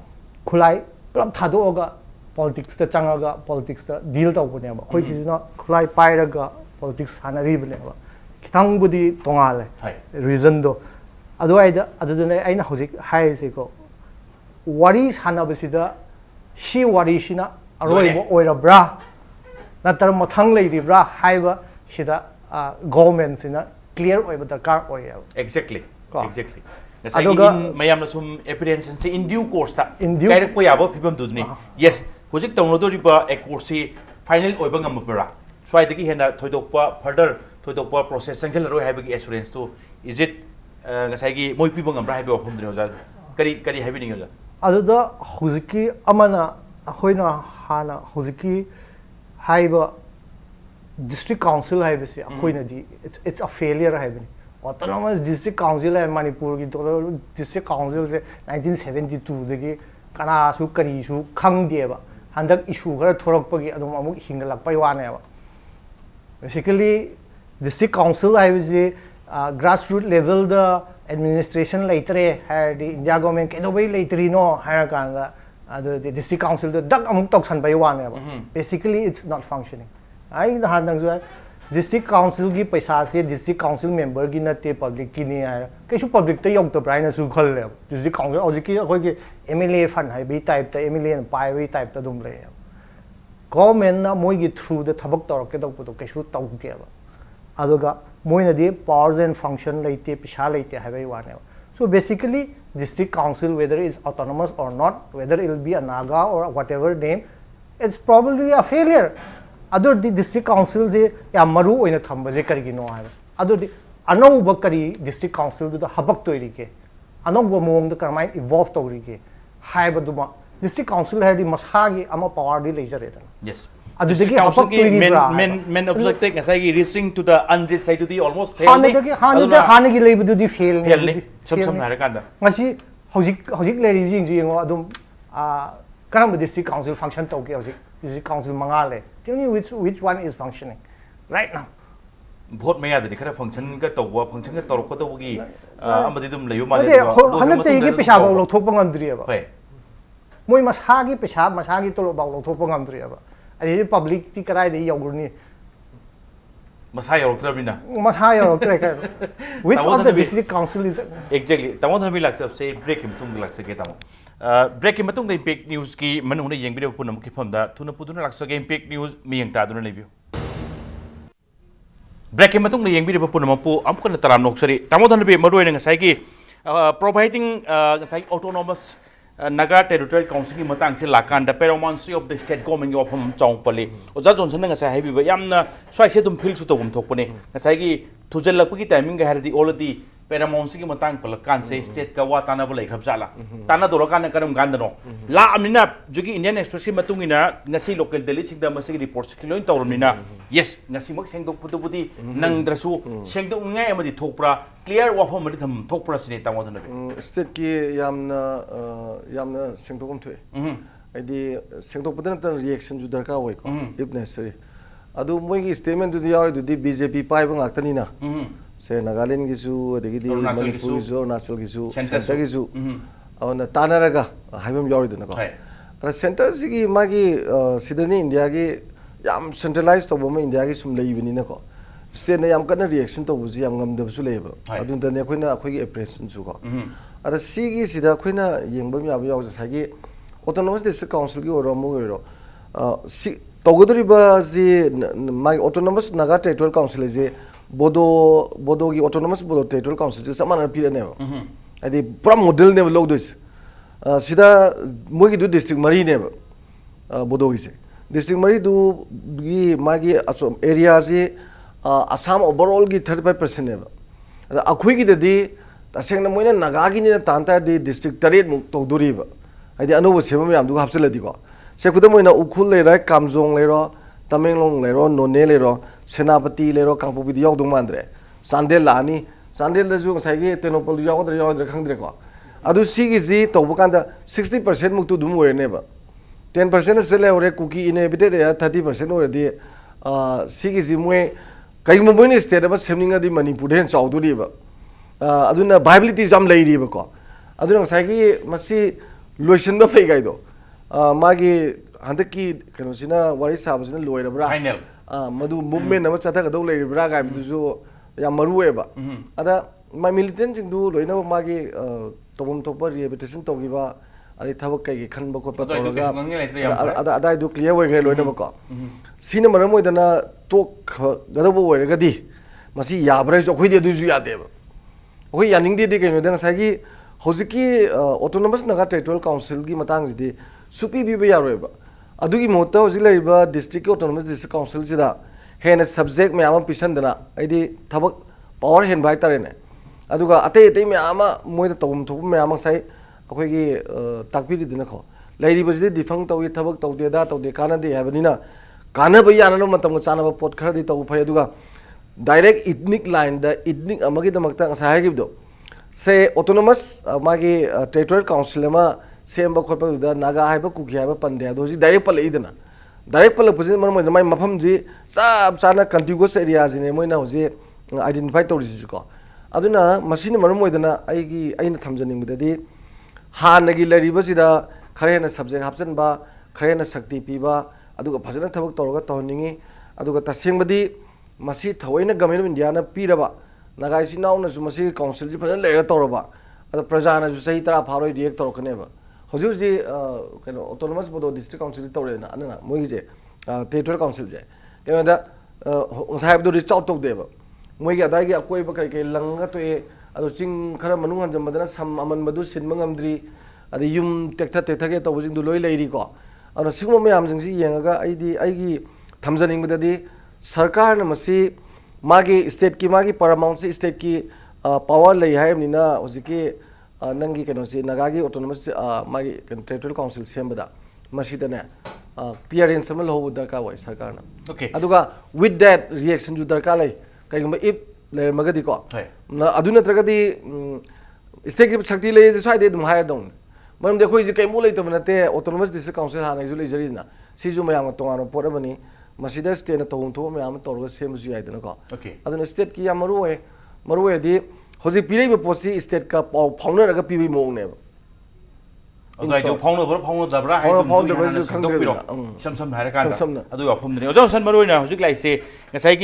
Kulai, Plum Tadoga, politics, the Changaga, politics, the deal to Bunema, which is not Kulai Pyraga, politics, Hanaribineva. Tangbudi tongale reason do aduaida adudune aina hojik hai se ko wari hanabasida shi wari shina aroi oira bra natar mathang lei bra haiba sida government sina clear oiba darkar oya exactly nasai in mayam na sum apprehension se in due course ta direct ko yabo phibam dudni yes hojik tonglo do riba a course final oiba ngamapra swai dagi hena thoidokpa further thoidokpa process sangjal roi haibagi assurance to is it ngasai gi moi pibang ambra haibo phumdri oja करी है भी नहीं होगा अदुदा हुजिकी अमना अखोइना हाना हुजिकी हाइबा district council है बस अखोइना दी it's a failure है बनी autonomous district council है मणिपुर की तो district council से 1972 दगी कनासु करीसु खंगदेबा हंदक इशू खरा थोरकपगी अदुम अमुक हिंगलकपै वानेबा basically district council है बस grassroots level दा administration laitare है India government के दो भाई laitari no है कांगा the district council the dak amuk toksan bai wane ba basically it's not functioning ai han dang so district council gi paisa se district council member gi na te public ki ni ai ke su public ta yok to brain su khol le district council oji ki khoi ki MLA fund hai bi type ta MLA na pai bi type ta dum le government na moi gi through the thabak tor ke dok to ke su tau de ba aduga moi na di powers and function laite pisa laite hai bai wane so basically district council whether it's autonomous or not whether it will be a NAGA or whatever name it's probably a failure other the district council je ya maru oina thamba je karigino ha other the anouba kari district council du habak toiri ke anouba mong da karmai evolve tori ke haiba duma district council ha di masagi ama power di leisure yes adudagi habak toiri bra men objective ngasai reaching to the unreached side to the almost fail hanagi leibu di fail ne sam hara kanda ngasi hojik lei jing ji ngo adum karam district council function to ke hojik district council manga le tell me which one is functioning right now vote me yadri khara function ka tawwa function ka torok ko tawgi amadi dum leyu male hana te gi pesa ba lo thop ngam dri ba hai moi masagi pesa masagi to ba lo thop ngam dri ba ai public ti karai de yogurni masai yoroktrabina masai yoroktre which of the district council is exactly tamo thami laksa se break im tung laksa ke tamo break im tung dei impact news ki manu ne yeng video punam ki famda thuna puduna laksa ke impact news mi yeng ta duna lebiu break im tung ne yeng video punam pu amkon taram noksari tamo thana be maroi ne ngasai ki providing ngasai autonomous NAGA Territorial Council की मतंग से लाकान the paramountcy of the state government of हम चौंग पले ओजा Johnson ने ngasai Hibi यामना स्वाइ से तुम feel सुतो गुम थोपने ngasai की थुजल लपक की टाइमिंग का हरदी ऑलरेडी paramountcy की मतंग पल कान से स्टेट का वा ताना बोले खब जाला ताना दोरो कान करम गान दनो ला अमिना जो की इंडियन एक्सप्रेस की मतुंगिना ngasai लोकल दिल्ली सिंग द मसे की रिपोर्ट्स की लोइन तौरमिना यस ngasai मक सेंग दो पुदुबुदी नंग द्रसु सेंग दो ngai amadi thokpra clear wafam mari tham thokpra sine tamo thana state ki yamna sengtokom thue aidi sengtok padan tan reaction ju darkar hoy ko if necessary adu moi gi statement du yaw du di BJP pai bang aktani na se Nagaland gi su adigi di Manipur gi su Arunachal gi su center gi su awna tanaraga haibam yaw du na ko ara center gi magi sidani India gi yam centralized to boma India gi sum lei bini na ko state na yam kana reaction to buji yam ngam da su leba adun da ne khoina khoi gi apprehension su ko ada si gi sida khoina yengbam yaw yaw sa gi autonomous district council gi oro mo ro si togodri ba ji my autonomous NAGA territorial council je bodo gi autonomous bodo territorial council je samana pira ne adi pura model ne log dos sida mo gi du district mari ne bodo gi se district mari du gi magi area je Assam overall gi 35% ne ba akhui gi de taseng na moina NAGA gi ne tanta di district taret mu to duri ba adi anu sema yam du hapsel di ko se kuda moina ukhul le ra kamjong le ro tamenglong le ro none le ro senapati le ro kangpopi di yok dung mandre sandel lani sandel da ju sai gi tenopol di yok dre khang dre ko adu si gi ji to bu kan da 60% mu tu dum we ne ba 10% se le ore cookie inhibited ya 30% ore di si gi ji moe kai mo moine state ba semninga di Manipur den chaw du ri ba aduna viability jam lei ri ba ko aduna sai gi masi loision ba fei gai do magi handaki kano sina wari sab sina loira bra final madu movement na chatha ga do lei bra ga du jo ya maru e ba ada my militant sing du loina magi tobom tokpa rehabilitation to gi ba ari thabak kai gi khan ba ko pa to ga ada du clear we gre loina ba ko sina maram moi dana tok ga do bo we ga di masi ya bra jo khoi de du ju ya de ba khoi ya ning di kai no dang sai gi hojiki autonomous NAGA territorial council gi matang ji di supi bi ba ya ro ba adu gi mota hoji lai ba district autonomous district council ji da hen subject me am pisan dana ai di thabak power hen bai tare ne adu ga ate me ama moi da tom thop me ama sai ꯑꯩꯈꯣꯏꯒꯤ ꯇꯥꯛꯄꯤꯔꯤꯗꯅꯀꯣ ꯂꯩꯔꯤꯕꯁꯤꯗꯤ ꯗꯤꯐꯪ ꯇꯧꯏ ꯊꯕꯛ ꯇꯧꯗꯦꯗ ꯇꯧꯗꯦ ꯀꯥꯟꯅꯗꯦ ꯍꯥꯏꯕꯅꯤꯅ ꯀꯥꯟꯅꯕ ꯌꯥꯅꯕ ꯃꯇꯝꯒ ꯆꯥꯅꯕ ꯄꯣꯠ ꯈꯔꯗꯤ ꯇꯧꯕ ꯐꯩ ꯑꯗꯨꯒ डायरेक्ट इथनिक लाइन इथनिक से ऑटोनोमस मागी टेरिटोरियल काउंसिल सेम खोद नागा है कुकी है पंदे डायरेक्ट पलईदना डायरेक्ट पलपे माई मफम जी चप चाना कंटिगुअस एरिया जी मोना हूँ आइडेंटिफाई तौरीको अदुना मसीन मरम ओइदना थमजनिंगबददी हानगी लरीबसिद खर हेन सब्जेक्ट हापचनबा खर हेन शक्ति पीबा अदुगा फजन थबक तौरगा तौहनिंगी अदुगा तसेंगबदी मसी थवैना गवर्नमेंट ऑफ इंडिया पीरबा नागाई चिनाउनसु मसी काउंसिल जी फजन लेगा तौरबा अद प्रजानसु सही तरा फारोय रिएक्ट तौरकनेबा हजु हजि कनो ऑटोनोमस बोडो डिस्ट्रिक्ट काउंसिल तौरेना अनना मोइजे टेरिटोरियल काउंसिल जे केनदा साहेब दो रिच आउट तौदेबा मोइगे अदाइगे अकोइबा कई कई लंगा तोए अदो चिंग खरा मनुंग हंजमदना सम अमन मदु सिनमंग अमद्री अदि युम टेक्था के तौबजिंग दु लोइ लेरिको अन सिगुम मयाम जिंग सि येंगा आइगी थमजनिंगबददी सरकार ने मसी मागी स्टेट की मागी पैरामाउंट से स्टेट की पावर ले है निना उजिके नंगी कनो से नगागी ऑटोनोमस मागी टेरिटोरियल काउंसिल सेमबदा मसीदने क्लियरेंस अमल हो दरकार वय सरकार ना ओके अदुगा विद दैट रिएक्शन जु दरकार ले कईगुम इफ ले मगदी को अदु नत्रगदी स्टेट की शक्ति ले स्वाइदे दुम हायर दौन मरम देखो जे कईमु लेतब नते ऑटोनोमस डिस्ट्रिक्ट काउंसिल हाना जु लेजरीना सिजु मयाम तोंगानो पोरबनी मसीदा स्टेट तौम थो मैम तौर सेमसु याइदनको ओके अदुना स्टेट की या मरुए हजि पीरेब पोसी स्टेट का पाउ फाउनरगा पीबी मोंगने अदो फाउनदबरा सम सम हारे कान अदो अफुमदने जोंसन मरुइना हजि लाइसे ngasai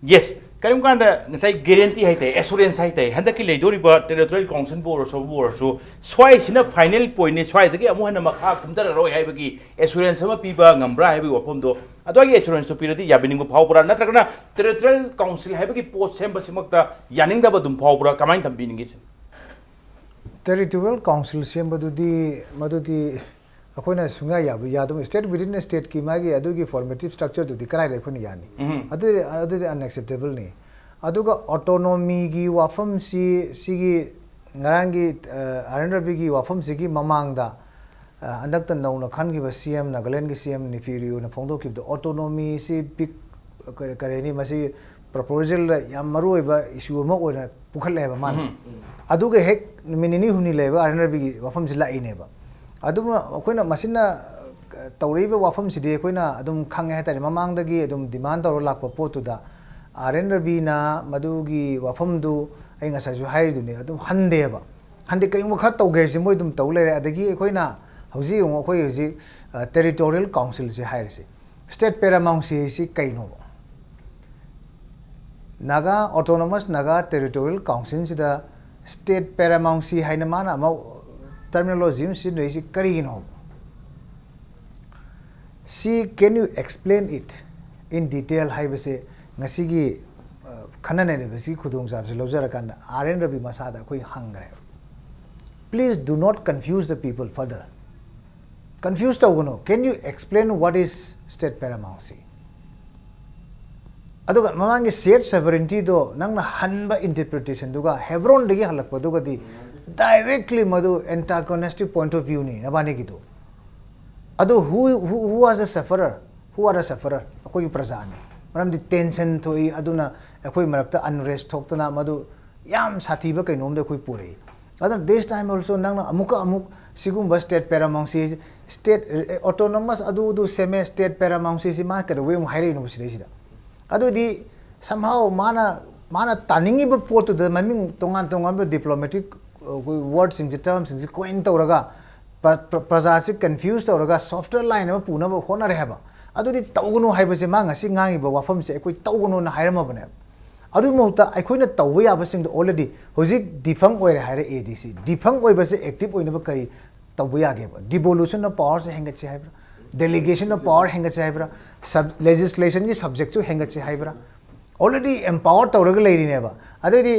yes करीम कांदा ngasai guarantee हाइते assurance हाइते हंदकी लेदोरिबा टेरिटोरियल काउंसिल बोरसो स्वाइ सिना फाइनल पॉइंट ने स्वाइ दगी अमु हन मखा कुमदर रोय हाइबगी assurance अमा पीबा ngambra हाइबगी वफमदो अदोगी assurance तो पीरदी याबिनिंग फावपुरा नत्रगना टेरिटोरियल काउंसिल हाइबगी पोस्ट सेम बसिमक्ता यानिंगदबा दुम फावपुरा कमाइन तंबिनिंगी टेरिटोरियल काउंसिल सेमबदुदी मदुदी अखोना सुंगा याबु यादम स्टेट विद इन स्टेट की मागी अदुगी फॉर्मेटिव स्ट्रक्चर दुदी कराय रेखोनी यानी अदुदी अनएक्सेप्टेबल ने अदुगा ऑटोनॉमी की वाफम सिगी ngaranggi आरएनडब्ल्यू वाफम सिगी ममांगदा अंदक्ता नौना खनगिबा सीएम नागालैंड की सीएम निफिरियो न फोंदोकिबदो ऑटोनॉमी से बिग करेनी मसी प्रपोजल याम मरुइबा इशू अमा ओना पुखलेबा मान अदुगे हेक मिनिनी हुनी लेबा आरएनडब्ल्यू की वाफम जिला इनेबा अदुमा अखोइना मसिना तौरीबा वाफम सिदे अखोइना अदुम खंगे हातारे ममांगदगी अदुम डिमांड तौर लाखपा पोतुदा आरएनडब्ल्यू ना मदुगी वाफमदु आई ngasaju haiduni adum handeba hande kai mu kha tauge si moi dum tau lere adagi akoina hauji ngo khoi hauji territorial council si hairsi state paramount si kaino naga autonomous naga territorial council si da state paramount si haina mana ma terminology si nei si karino si can you explain it in detail haibase ngasigi खनने ने बसी खुदोंग साब से लौजर कांदा RNW मसादा कोई हंगरे please do not confuse the people further confuse तौगनो can you explain what is state paramountcy अदुगा ममांगे स्टेट सॉवरेनिटी दो नंगना हनबा इंटरप्रिटेशन दुगा हेब्रोन दगी हलकपा दुगा दी डायरेक्टली मदु एंटागोनिस्टिक पॉइंट ऑफ व्यू नी नबाने की दो अदु who was a sufferer who are a sufferer कोई प्रजा ने मरमदी टेंशन थोई अदुना अखोई मरक्ता अनरेस्ट थोक्तना मदु याम साथीबा कैनोमदे अखोई पुरे अदन दिस टाइम आल्सो नंगना अमुक सिगुम स्टेट पैरामाउंसी स्टेट ऑटोनोमस अदु सेमे स्टेट पैरामाउंसी सि मा कद वे मु हाइरे नो सिदा अदुदी समहाउ माना तानिंगी ब पोर्ट द ममिंग तोंगान डिप्लोमेटिक वर्ड्स इन टर्म्स इन कोइन तौरगा प्रजा से कंफ्यूज तौरगा सॉफ्टवेयर लाइन में पुना ब होना रहेबा अदुदी तौगनो हाइबसे मा ngasi ngangi ba wafam se ekoi taugono na hairama bane adu mota aikoina tauwa yabasing do already hojik difang oire haire adc difang oibase active oina ba kari tauwa yage ba devolution of power se henga che haibra delegation of power henga che haibra sub legislation ki subject to henga che haibra already empowered tawraga leiri ne ba adudi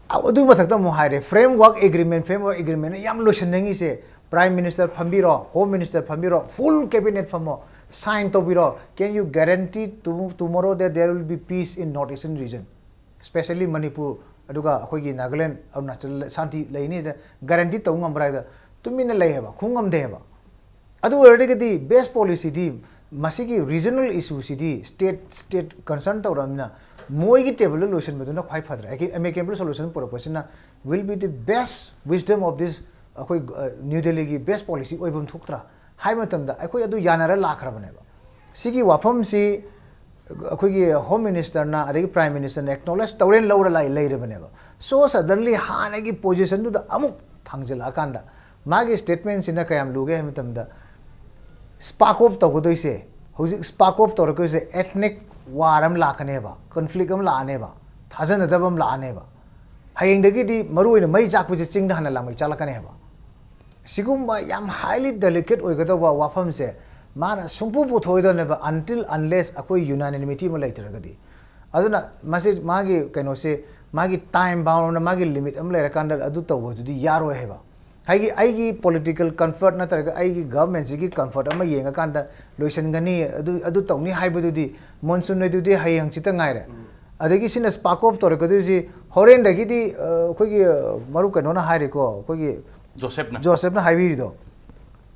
adu mathakta mo haire framework agreement yam losenangi se prime minister phambiro home minister phambiro full cabinet phamo sign to biro can you guarantee tomorrow that there will be peace in northeastern region especially Manipur aduga akhoi gi Nagaland Arunachal Shanti laini guarantee to ngambra तुमिना लय हेबा खुंगम दे हेबा अदु ओरदगदी best policy दी मसिगी regional issue सिदी state concern तौरमना मोइगी टेबल लोशन बदुना ख्वाइ फद्र एमेकेबल सोल्यूशन प्रोपोजन will be the best wisdom of this अखोई न्यू दिल्ली की बेस्ट पॉलिसी ओइबम थोक्त्रा हाइ मतमदा अखोई अदु यानारा लाखरबनेबा सिगी वाफम सि अखोई होम मिनिस्टर ना अदगी प्राइम मिनिस्टर ने एक्नॉलेज तौरेन लौरा लाई लेरबनेबा सो सडनली हानागी पोजीशन दुदा अमुक थांगजला कांदा मागी स्टेटमेंट सिना कयाम लुगे हमतमदा स्पार्क ऑफ तौगदोइसे हौजिक स्पार्क ऑफ तौरकोइसे एथनिक वारम लाकनेबा कॉन्फ्लिक्ट अम लानेबा थाजनदबम लानेबा हयेंदगिदी मरुइना मई जाकपजे चिंगदा हना लामै चालकनेबा सिगुम्बा याम हाईली डेलिकेट ओइगदबा वाफमसे माना सुंपु पुथोइदनेबा अनटिल अनलेस अकोई यूनानिमिटी म लैतरगदी अदुना मासे मागी कैनोसे मागी टाइम बाउंड मागी लिमिट अम लेरकांदा अदु तौबदुदी यारो हेबा हाइगी आइगी पॉलिटिकल कंफर्ट नतरगा आइगी गवर्नमेंट सिगी कंफर्ट अमा येंगाकांदा लोइसनगनी अदु तौनी हाइबदुदी मॉनसून नदुदी हायंग चिता गायरे अदगी सिना स्पार्क ऑफ तोरगदुसी होरेन दगिदी खोगी मरु कैनोना हाइरेको खोगी जोसेफना हाइबिरिदो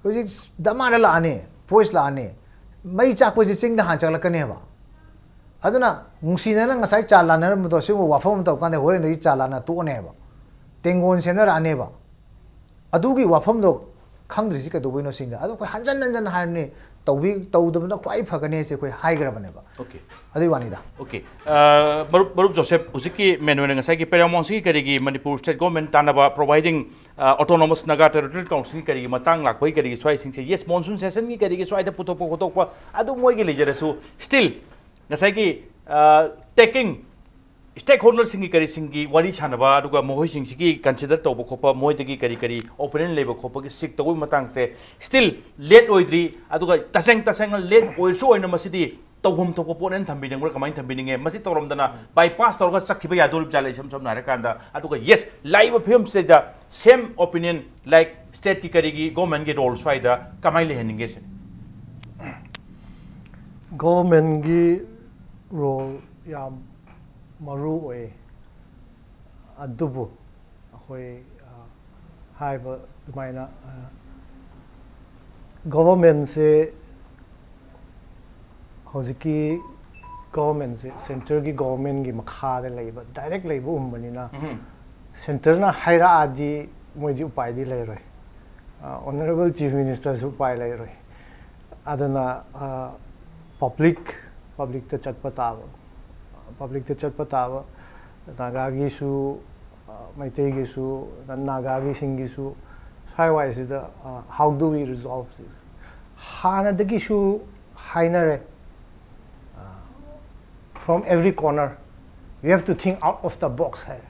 खोजी दमाना लाने पोइस लाने मई चाकपजे चिंगदा हांचलकनेबा अदुना मुसीना ngasai चालाना मतो सिगो वाफम तौ कांदे होरेन दगी चालाना तोनेबा तेंगोन सेना रानेबा अदुगी वाफम दो खंगद्रिसि कदोबइनो सिंगा अदु कोइ हंजन हंजन हारने तौबी तौदबना ख्वाइ फगने से कोइ हाइग्रबनेबा ओके अदि वानिदा ओके मरुप जोसेफ हुजिकी मेनुएन ngasai की पेरामोंसी करिगी मणिपुर स्टेट गवर्नमेंट तानबा providing autonomous Naga territorial council करिगी मतंग लाखोइ करिगी स्वाइ सिंसे यस मॉनसून सेशन की करिगी स्वाइ द पुतोपो खोतोपा अदु मोइगी लेजरसु स्टिल ngasai की टेकिंग स्टेक होल्डर सिंगी करी सिंगी वारी छानबा अदुगा मोहई सिंगी कंसीडर तौब खोपा मोइदगी करी करी ओपोनेंट लेबो खोपा की सिक तौई मतंग से स्टिल लेट ओइद्री अदुगा तसेंग लेट ओइसो ओइना मसिदी तौभम थोप पोनेन थंबिनेंग कमाइन थंबिनेंगे मसि तौरमदना बाईपास तौरगा चखिबा यादुर जाले सम नारे कांदा अदुगा यस लाइव फिल्म से the same opinion like state की करीगी गवर्नमेंट के रोल स्वाइदा कमाइ लेहनिंगे से गवर्नमेंट की रोल या मरु ओए अदुबु अखोई हाइब दुमाइना गवर्नमेंट से हौजिकी गवर्नमेंट से सेंटर की गवर्नमेंट की मखादे लेबा डायरेक्ट लेबा उम्बनिना सेंटर ना हाइरा आदि मोइदि उपाय दि लेरोय ऑनरेबल चीफ मिनिस्टर सु उपाय लेरोय अदना पब्लिक ते चटपा ताब पब्लिक ते चटपा ताब नागागी सु मैतेगी सु नागागी सिंगी सु साइवाइस द how do we resolve this हानादगी सु हाइनरे from every corner we have to think out of the box hai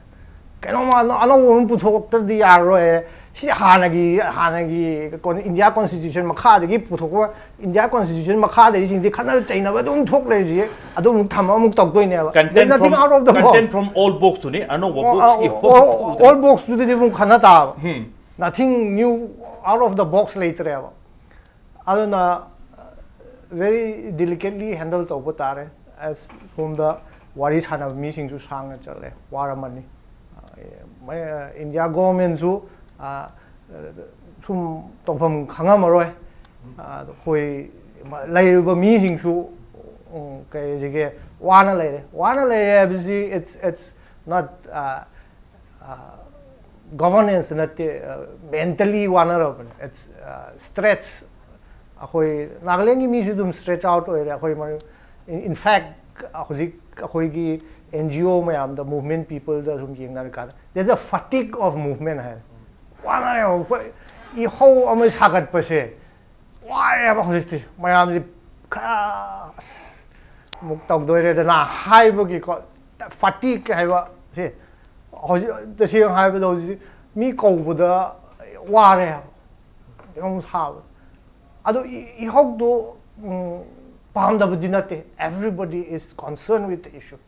keno ma ano won puthok tar di yaro hai si hanagi kon india constitution makha de puthok india constitution makha de sing di khana chaina ba dum thok le ji adum tham amuk tok doi ne ba nothing out of the box content from all books to ne ano books all books to de mum khana ta nothing new out of the box later ba aduna very delicately handle to tare as from the wari chana meeting to sang chale waramani india government su sum topam khanga maroi khoi laiba meeting su kai jige wana lay busy it's not governance not mentally wana it's stretch khoi nagaland gi mi su dum stretch out oi khoi mar in fact akhoi NGO mayam the movement people the sum yengna ka there's a fatigue of movement hai wana I ho amis hagat pa se why ba khoi mayam ji muk tok doi re na hai ba ki fatigue hai ba se ho the se hai ba do mi ko bu da wa re yong sa ado I ho do everybody is concerned with the issue.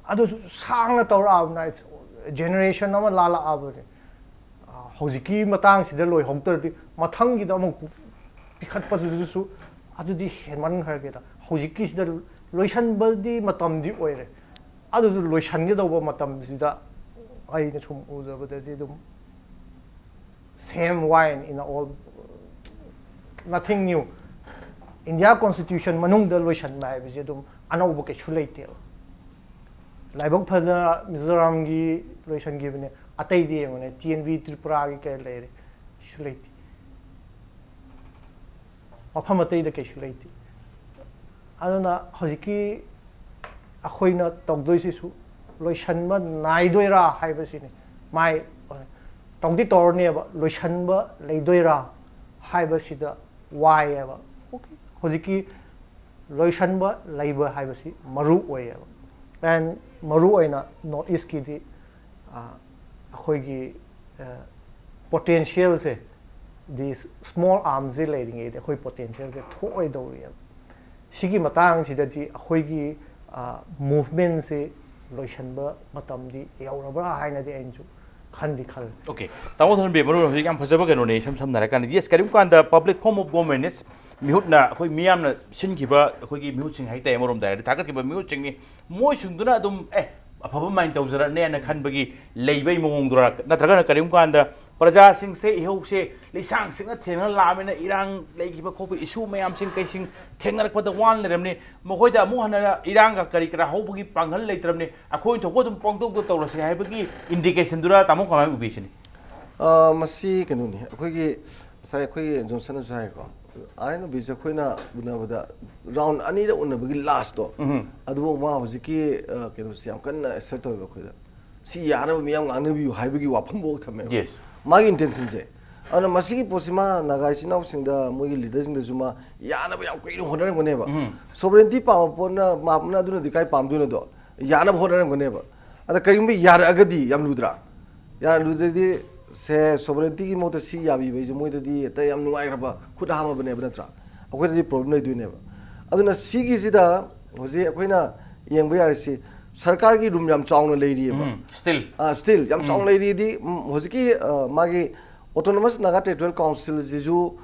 Ado sang tawra na it's generation nama lala abune. Hojiki matang sida loi hongter di mathang gi da mo pikhat pa su ado di henman har ge da hojiki sida loisan bal di matam di oire. Ado loisan ge da bo matam sida ai ne chum uza ba di dum same wine in all, nothing new. India Constitution Manung the Loishan by Vizidum, Anoboke Shulatil. Laibok Pada Mizoramgi Loishan given a Ataydi on a TNV Tripuragi lady. Shulati. Opamate the Kashulati. I don't know, Hoziki Ahoina Togdoisisu, Loishanba, Naidoira, Hibasini. My Togdi Torneva, Loishanba, Laidoira, Hibasida, why ever. Okay. Hoziki Loishanba, Labor Hibasi, Maru way ever. And Maru Oina, North East Kitty, Hoigi potential, say, these small arms relating it, a potential, the toy doria. Shiki Matang, see that the Hoigi movement, say, Loishanba, Matamdi, Yauraba, Hina the Angel, Kandi Kal. Okay. Tawon be Maru, he can preserve a donation, some Narakan. Yes, Karimkan, the public home of government. Hutna, who Miam Sinkiba, who give muting Haite Morum there, the target of muting me, motion do not do a papa mind of the Nan and Kanbagi, Labay Mungrak, Natagana Karimkanda, Praja Sing say, he say, Lisang sing a tenor lamina, Irang, Lake Copy issue, may am sing casing, Tenor for the one, Lemne, Mohoida Mohana, Iranga Karika, Hopi Pangal later, according to what Ponto Gotoros, Habagi, indication Dura Tamoka vision. Masi Kanuni, Quiggy, Sayaki and Johnson Zyko. I know Bisa Quina, round Anita on the last door. I do want Ziki, can settle with see Yana, young Anabu, Hibigi, Wapambo, yes. My intention say. On a Masiki Posima, Nagashina, sing the Mogi leaders in the Zuma, Yana, we are quite wondering whenever. Sovereignty power upon Mamna do the Kai Pam Dunado, Yana wondering whenever. And the Karimbi Yara Agadi, Yamudra. Yan say sovereignty motor see Yabi, which is more the Tayam Nuiraba, could have a benevolent. I would the problem do never. I don't know, Sigi Zida was a Quina, young Biarsi, Sarkagi room Yam Chong lady. Still, Yam Chong lady, Hosiki, Magi, Autonomous Nagate 12 Council, Zizu,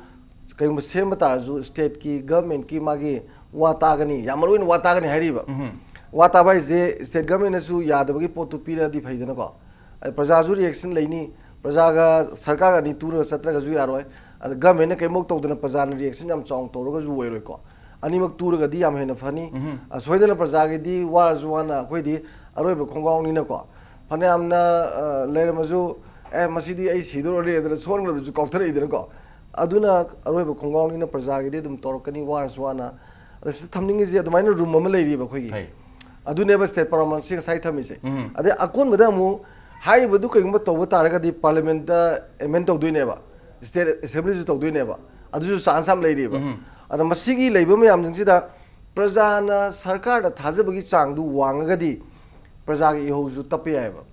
Kaimatazu, State Key, Government Key Magi, Watagani, Yamaruin Watagani Hariba. Wataba is the state government as you Yadabi Potupira di Paidanago. Prazazu reaction Lani. Prajaga Sarkaga ni Tura Satraga Zuyaroy, and the government came out of the Pazan reaction, I'm Chong Toroga Zuerco. Animak Turaga Diam Henafani, as Sweden Prazagadi was one Quidi, Arab Congo Ninaco. Panamna Leramazu, Masidi AC, the song of the Cocteau Idanago. Aduna Arab Congo Nina Prazagadi, Torcani was one. The something is the minor room, Mama Lady Baquigi. I do never stay paramount, sing side Tamise. At the Akun Madamu. High would do Tova the Parliament amendment of Duneva, State Assembly of Duneva, and this is some lady. And a Masigi labor me, I'm consider Prazana Sarkar that has a big chang do Wangadi, Prazagi who's Tapieva.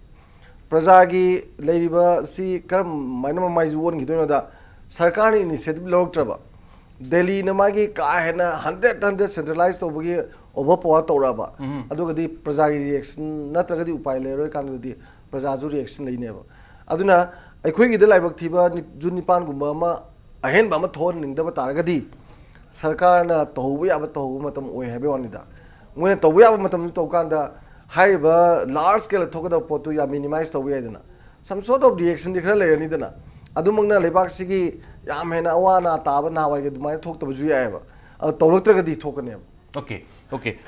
Prazagi, Labor, see, come, my number my one, you know that Sarkar in his log trouble. Delhi Namagi, Kahana, 100 centralized over here, over Poatoraba. Adogadi, Prazagi reaction, not a good pilot, candidate. Prazazu reaction never. Aduna, a quick delay of Tiba, Junipan Gumama, a hand bama torn in the Bataragadi. Sarkana, Towi Abato, Matam, we have on it. When Towi Abamatam Tokanda, high large scale Tokada Potuya minimized the Wedana. Some sort of reaction declare Nidana. Adumana Lebaksigi, Yamena, Wana, Tabana, I get my talk to Zuya, a Torotragadi token. Okay.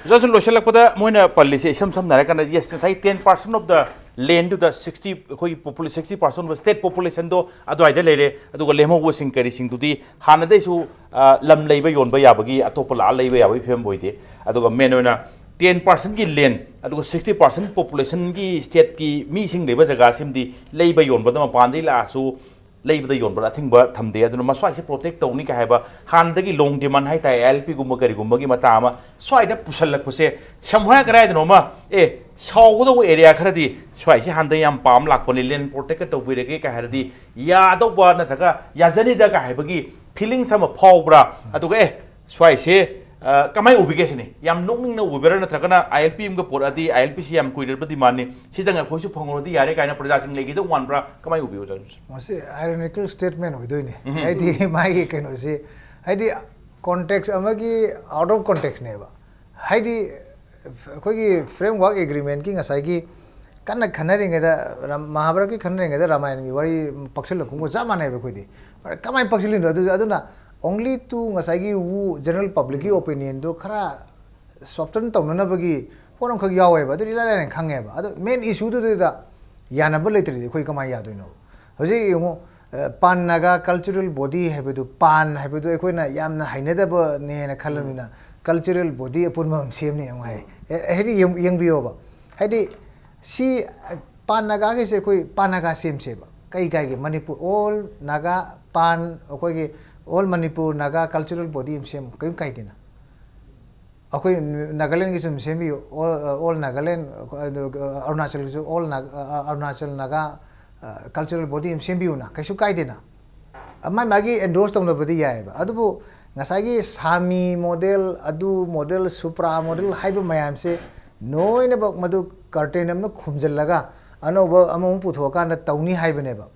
Just Loshalakota, Mona policy, some Narakan, yes, 10% of the land to the 60% of state population, though, Adwaide, Adolemo was encouraging to the Hanade who Lam labor yon by Yabagi, a topola labor with him with it, Adoga Menona, 10% land, Ado 60% population state missing labor agasim the labor yon, but the Pandila, so labor the yon, but I think but Tamde, the Maswai protect the Nika Haba, Handagi long demand high LP Gumagari Gumagi Matama, so I pushalak say, somewhere I don't know, so the area Haradi, Swai Handayam Palm Lakonilian protected of Widaka Haradi, Yado Nataka, Yazani Daga Habagi, peeling some of Paubra, Atoge, Swai say, Kamai Ubigation, Yam knowing no Uber Natrakana, ILP Gapurati, ILPCM quitted the money, sitting a Kosu Pongo, the Arena production lady, the one bra, Kamai Ubi. Was an ironical statement with doing it. I did my can say, I did context Amagi out of context never. I did framework agreement king as I give kana khanari ngeda Mahabharata ki khanari ngeda Ramayana ki wari pakshil ko ja mane be khodi kamai pakshil no aduna only to ngasai gi wu general public ki opinion do khara soften tawna bagi forum khag yawe ba du ila la khange ba adu main issue do da yana ba letri khoi kamai ya do no hoji yungo pan naga cultural body have do pan have do ekoi na yamna hainada ba ne na khalamina cultural body apun ma sem ne ngai hedi yang bio ba hedi si pan naga ke se koi pan naga sem se ba kai kai ge Manipur all naga pan koi ge all Manipur naga cultural body sem kai kai dina akoi Nagaland ki sem sem bio all Nagaland Arunachal ki all Arunachal naga cultural body sem bio na kai su kai dina amma magi endorse tong no bodi ya ba adubu ngasai gi sami model adu model supra model haiba mayam se noi ne ba madu curtain amna khumjal laga anoba among puthoka na tawni haibane ba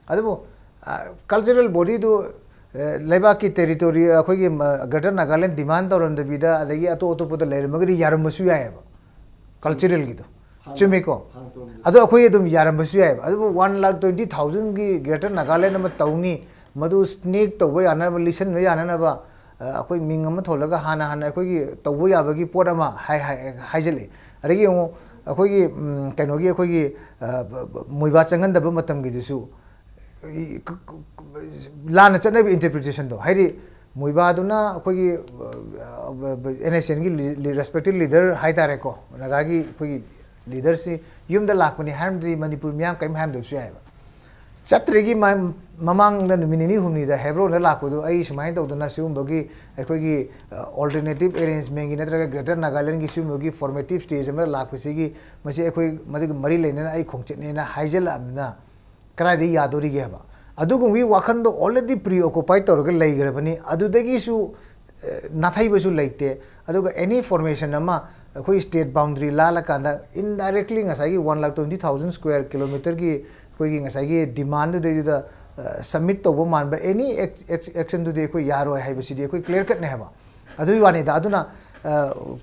adubu cultural body do leba ki territory akhoi gi greater Nagaland demand tawran da bida adagi ato ato pod leir magri yaramsu ya ba cultural gi do chumiko adu akhoi dum yaramsu ya ba adu 1,20,000 gi greater Nagaland am tawni madu sneak to way ana listen way ana na ba akhoi ming am tholaga hana hana akhoi gi tawbo ya ba gi pot ama hai jale arigi yo akhoi gi kaino gi akhoi gi muiba changan da ba matam gi disu lana chana interpretation do haidi muiba duna akhoi gi NSN gi respective leader hai tare ko naga gi akhoi gi leader si yum da lakuni ham di Manipur myam kaim ham do su ya ba chatrigi mamang da minini humni da hebro na lakudu ai smai to dana sum bogi akhoi gi alternative arrangement gi natra greater Nagaland gi sum bogi formative stage ma lakpasi gi masi akhoi madi mari leina ai khongche ne na haijal amna kara di yadori ge ba adu gu wi wakhan do already preoccupied to ga lai gra bani adu dagi su nathai ba su laite adu ga any formation ama akhoi state boundary la la kanda indirectly ngasai gi 1,20,000 square kilometer gi koi gi ngasai gi demand de da submit to man ba any action to de koi yaro hai ba si de koi clear cut ne ha ba adu wani da aduna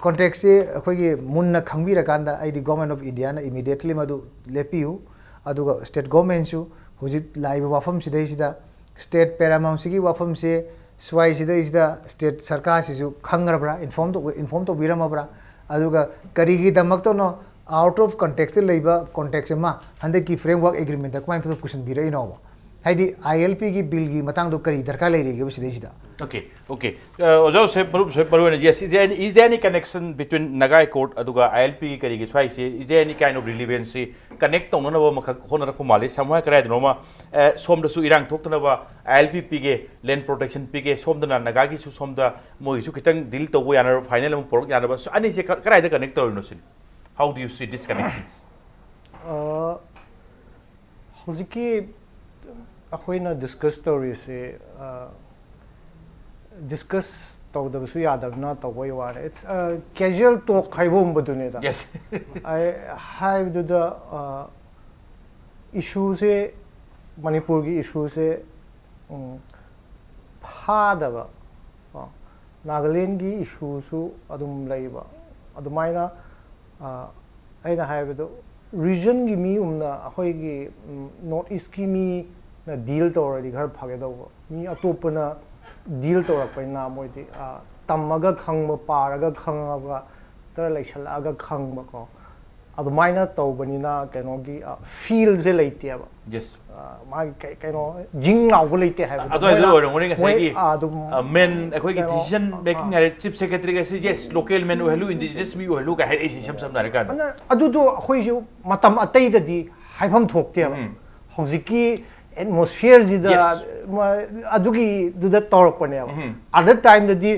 context se koi gi munna khangbi ra kanda ai di government of India na immediately madu lepiu adu ga state government su hujit live wafam si dei sida state paramount si gi wafam se swai si dei sida state sarkar si su khangra bra inform to birama bra adu ga kari gi damak to no out of context leiba context ma hande ki framework agreement da kwai phu question bi rai no ba haidi ILP gi bill gi matang do kari darka lai ri gi bisi sida okay Joshep Hmar, yes, is there any connection between Naga court aduga ILP kari gi swai se is there any kind of relevancy connect tong na ba makha khona ra khumali samwa krai no ma som da su irang thok na ba ILP pige land protection pige som da Naga gi su som da moi su kitang deal to bo yana final mo porok yana ba so ani se krai da connect to no sin how do you see these connections hojiki akhoi discuss story se discuss to da su yadav na to boy war it's a casual talk khaibom badune da yes I have the issue se Manipur gi issue se pha da ba Nagaland gi issue su adum laiba adumaina aina have the region gi mi umna akhoi gi north east gi mi na deal to already ghar phage do mi atopana deal to ra paina moi di tamaga khangma paraga khangaga tar laisalaga khangba ko adumaina to banina kaino gi feel je leite ba yes ma kaino jing law go leite ha ado ado ro ngori ngai gi men akhoi gi decision making ha chief secretary ga si yes local men uhelu indigenous mi uhelu ka hai sam sam na ka adu do akhoi ju matam atai da di haifam thokte ba hojiki atmosphere ji da adugi du da torok pane ba other time da di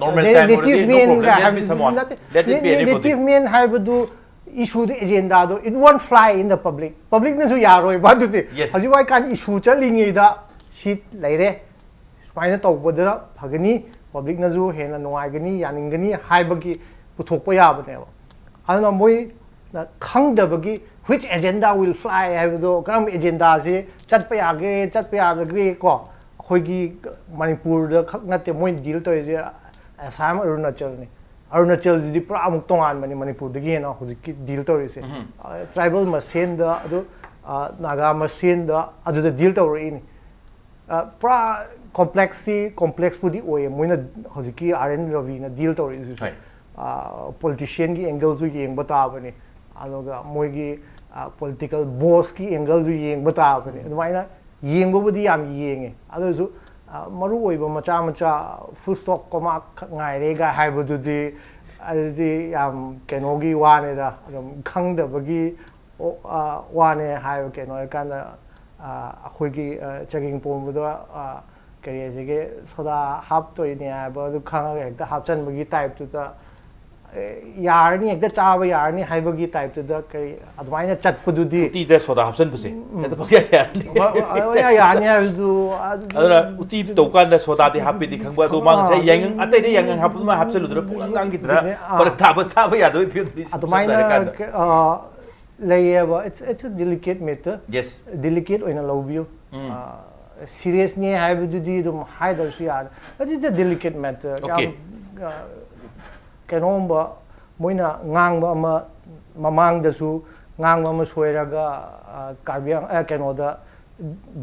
normal time native men ga have someone let it be anybody native men have do issue the agenda do it won't fly in the public na su yaroi ba du ti haji wai kan issue chalingi da shit laire spine to bodra phagani public na ju hena noi gani yaningani haibagi puthokpa ya bane ba ana moi khangdabagi which agenda will fly have do karam agenda se chatpa yage ko khoi gi Manipur da khak na te moi deal to je Assam Arunachal ni Arunachal ji pura amuk tongan mani Manipur dagi na hojiki deal tawri se tribal masen da adu Naga masen da adu da deal tawri ni pura complex pudi oye moina hojiki RN Ravi na deal tawri su politician ki angle zu yeng bata bani adoga moigi political boss ki angle zu yeng bata bani adwaina yeng bodi yam yenge adu su maru oiba macha full stop koma ngai re ga haibu di adi yam kenogi wane da khang da bagi wane hai keno kan da akhoi gi checking pom bu da kare je ge soda hap to ni ba du khang ga ekta hap chan bagi type to da yar ni ekta cha ba yar ni hai bagi type to da kai adwaina chat pu du di ti da soda hapsan puse da ba ya ya ni ha du adura uti to kan da soda di happy di khang ba du mang sai yang atai di yang hap ma hap selu dra pulang ngang gi dra par ta ba sa ba ya do fi di adwaina layeba it's a delicate matter yes delicate oina love you serious ni hai bu di dum hai da su ya that is the delicate matter kenomba moina ngang ba ma mamang da su ngang ba ma soiraga karbiang kenoda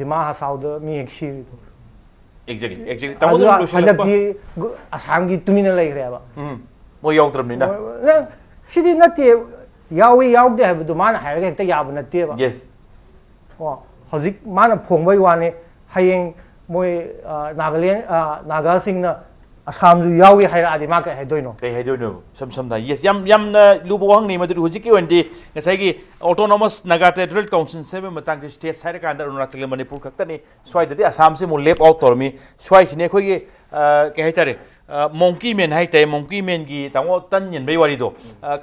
dima hasau da mi ekshi exactly tamu do lo shela ba asam gi tumina lai re ba mo yaw tram ni na sidi nate yawi yaw de ha du man ha ga ta ya ba nate ba yes hozik mana phongbai wane hayeng moi Nagaland Naga singna asam ju yawi hai adi ma ka hai doino kai hai doino sam na yes yam na lubo hang ni madu hujiki wandi ngasai gi autonomous Naga territorial council se matang ki state sai ka andar Arunachal Manipur khakta ni swai de asam se mo lep out tormi swai sine khoi gi ke hai tare monkey man hai tai monkey man gi tango tan yin bai wari do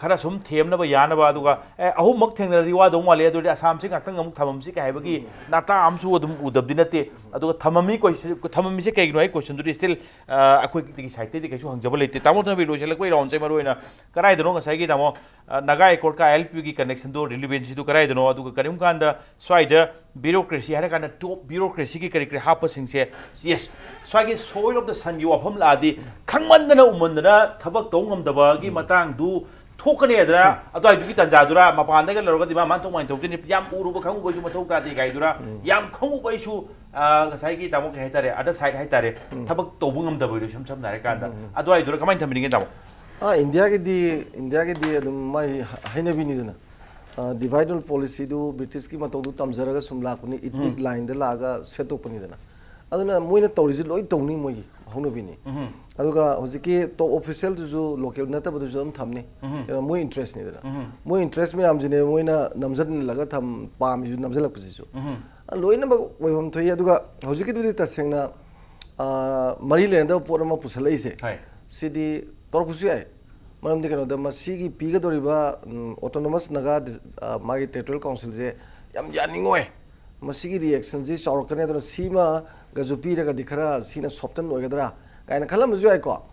khara sum them na ba ya na ba duga ahu mak theng na ri wa do ma le do asam sing ngak tang thamam si ka hai ba gi nata am su adum udab dinate aduga thamami ko thamami se kai no ai question du still akhoi ki site di kai su hang jabal lete tamo na bi lo selak bai round se maru ina karai do nga sai gi tamo Naga Accord ka LP gi connection do relevancy du karai do aduga karim kan da swai da bureaucracy har kan top bureaucracy ki kari kari hapa sing se yes swai gi soil of the sun yu apham la di khangmandana umandana thabak tongam daba gi matang du thokane adra adai du ki tanja dura mapan da ga loroga di ma man tong main thokjini yam uru ba khangu ba ju mathok ta di gai dura yam khangu ba su ngasai gi tamo ke haitare ada side haitare thabak tobungam daba du sam nare kan da adai dura kamai thamini ge tamo India ke di adum mai haina bini duna dividal policy du British ki matong du tamjaraga sumla kuni ethnic line da laga setup pani dana aduna moina tawrisi loi tawni moi hongno bini aduga hojiki top official ju local nata bu ju thamni kena moi interest ni dana moi interest me amjine moina namjan laga tham pam ju namjalak pasi ju loina ba wayom thoi aduga hojiki du ta sengna mari lenda porama pusalai se sidi torpusi ai maram dikano da masigi piga doriba autonomous Naga magi territorial council je yam janingoi masigi reaction ji chawrkane da sima gajupi ra ga dikhara sina soften oigadra kaina khalam ju ai ko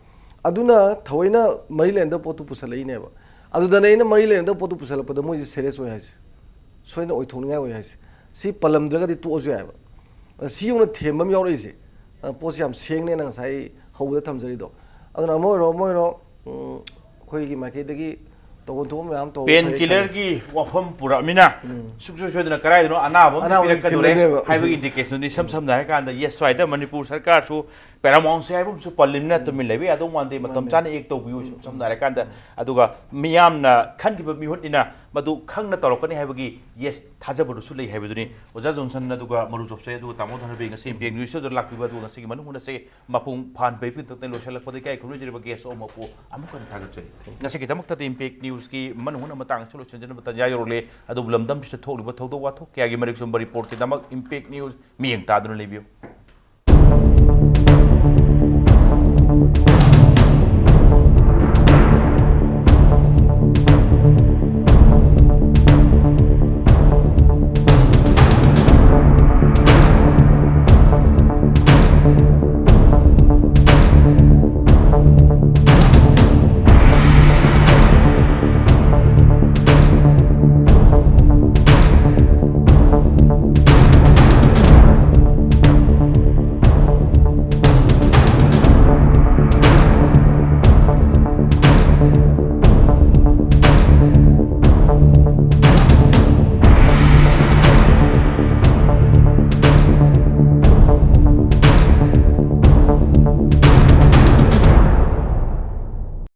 aduna thawaina Maryland da potu pusalai ne ba aduda neina Maryland da potu pusala pada moi serious oi hais soina oi thongai oi hais si palam draga di to ju ai ba si una thembam yaw rei se posi am sengne nang sai hauda thamjari do aduna moiro khoi gi market gi tawon thom yam to pen killer gi wafam pura mina sukso shodna karai no anabo pirak ka dure haibu indication ni sam na ka anda yes so ida Manipur sarkar su paramount se haibum su palimna to min lebi adu wande matam chana ek to biu sam na ka anda aduga miyam na khan gi mi hot ina madu khang na torokani haibu gi yes thajabu su lei haibu ni oja Johnson na duga maru job se adu tamo Dhanabir nga sim news so lak bi badu nga sigi manu huna se mapung phan pe pin tok lo shalak podi kai khuru jiri ba ges o mapu amukan thagat chai nga se ki tamak ta impact news ki manu huna matang solo chanjana batan ya yorole adu lamdam se thok li ba thok do wa thok kya gi marik sum report ki tamak impact news mi yang ta dun lebiu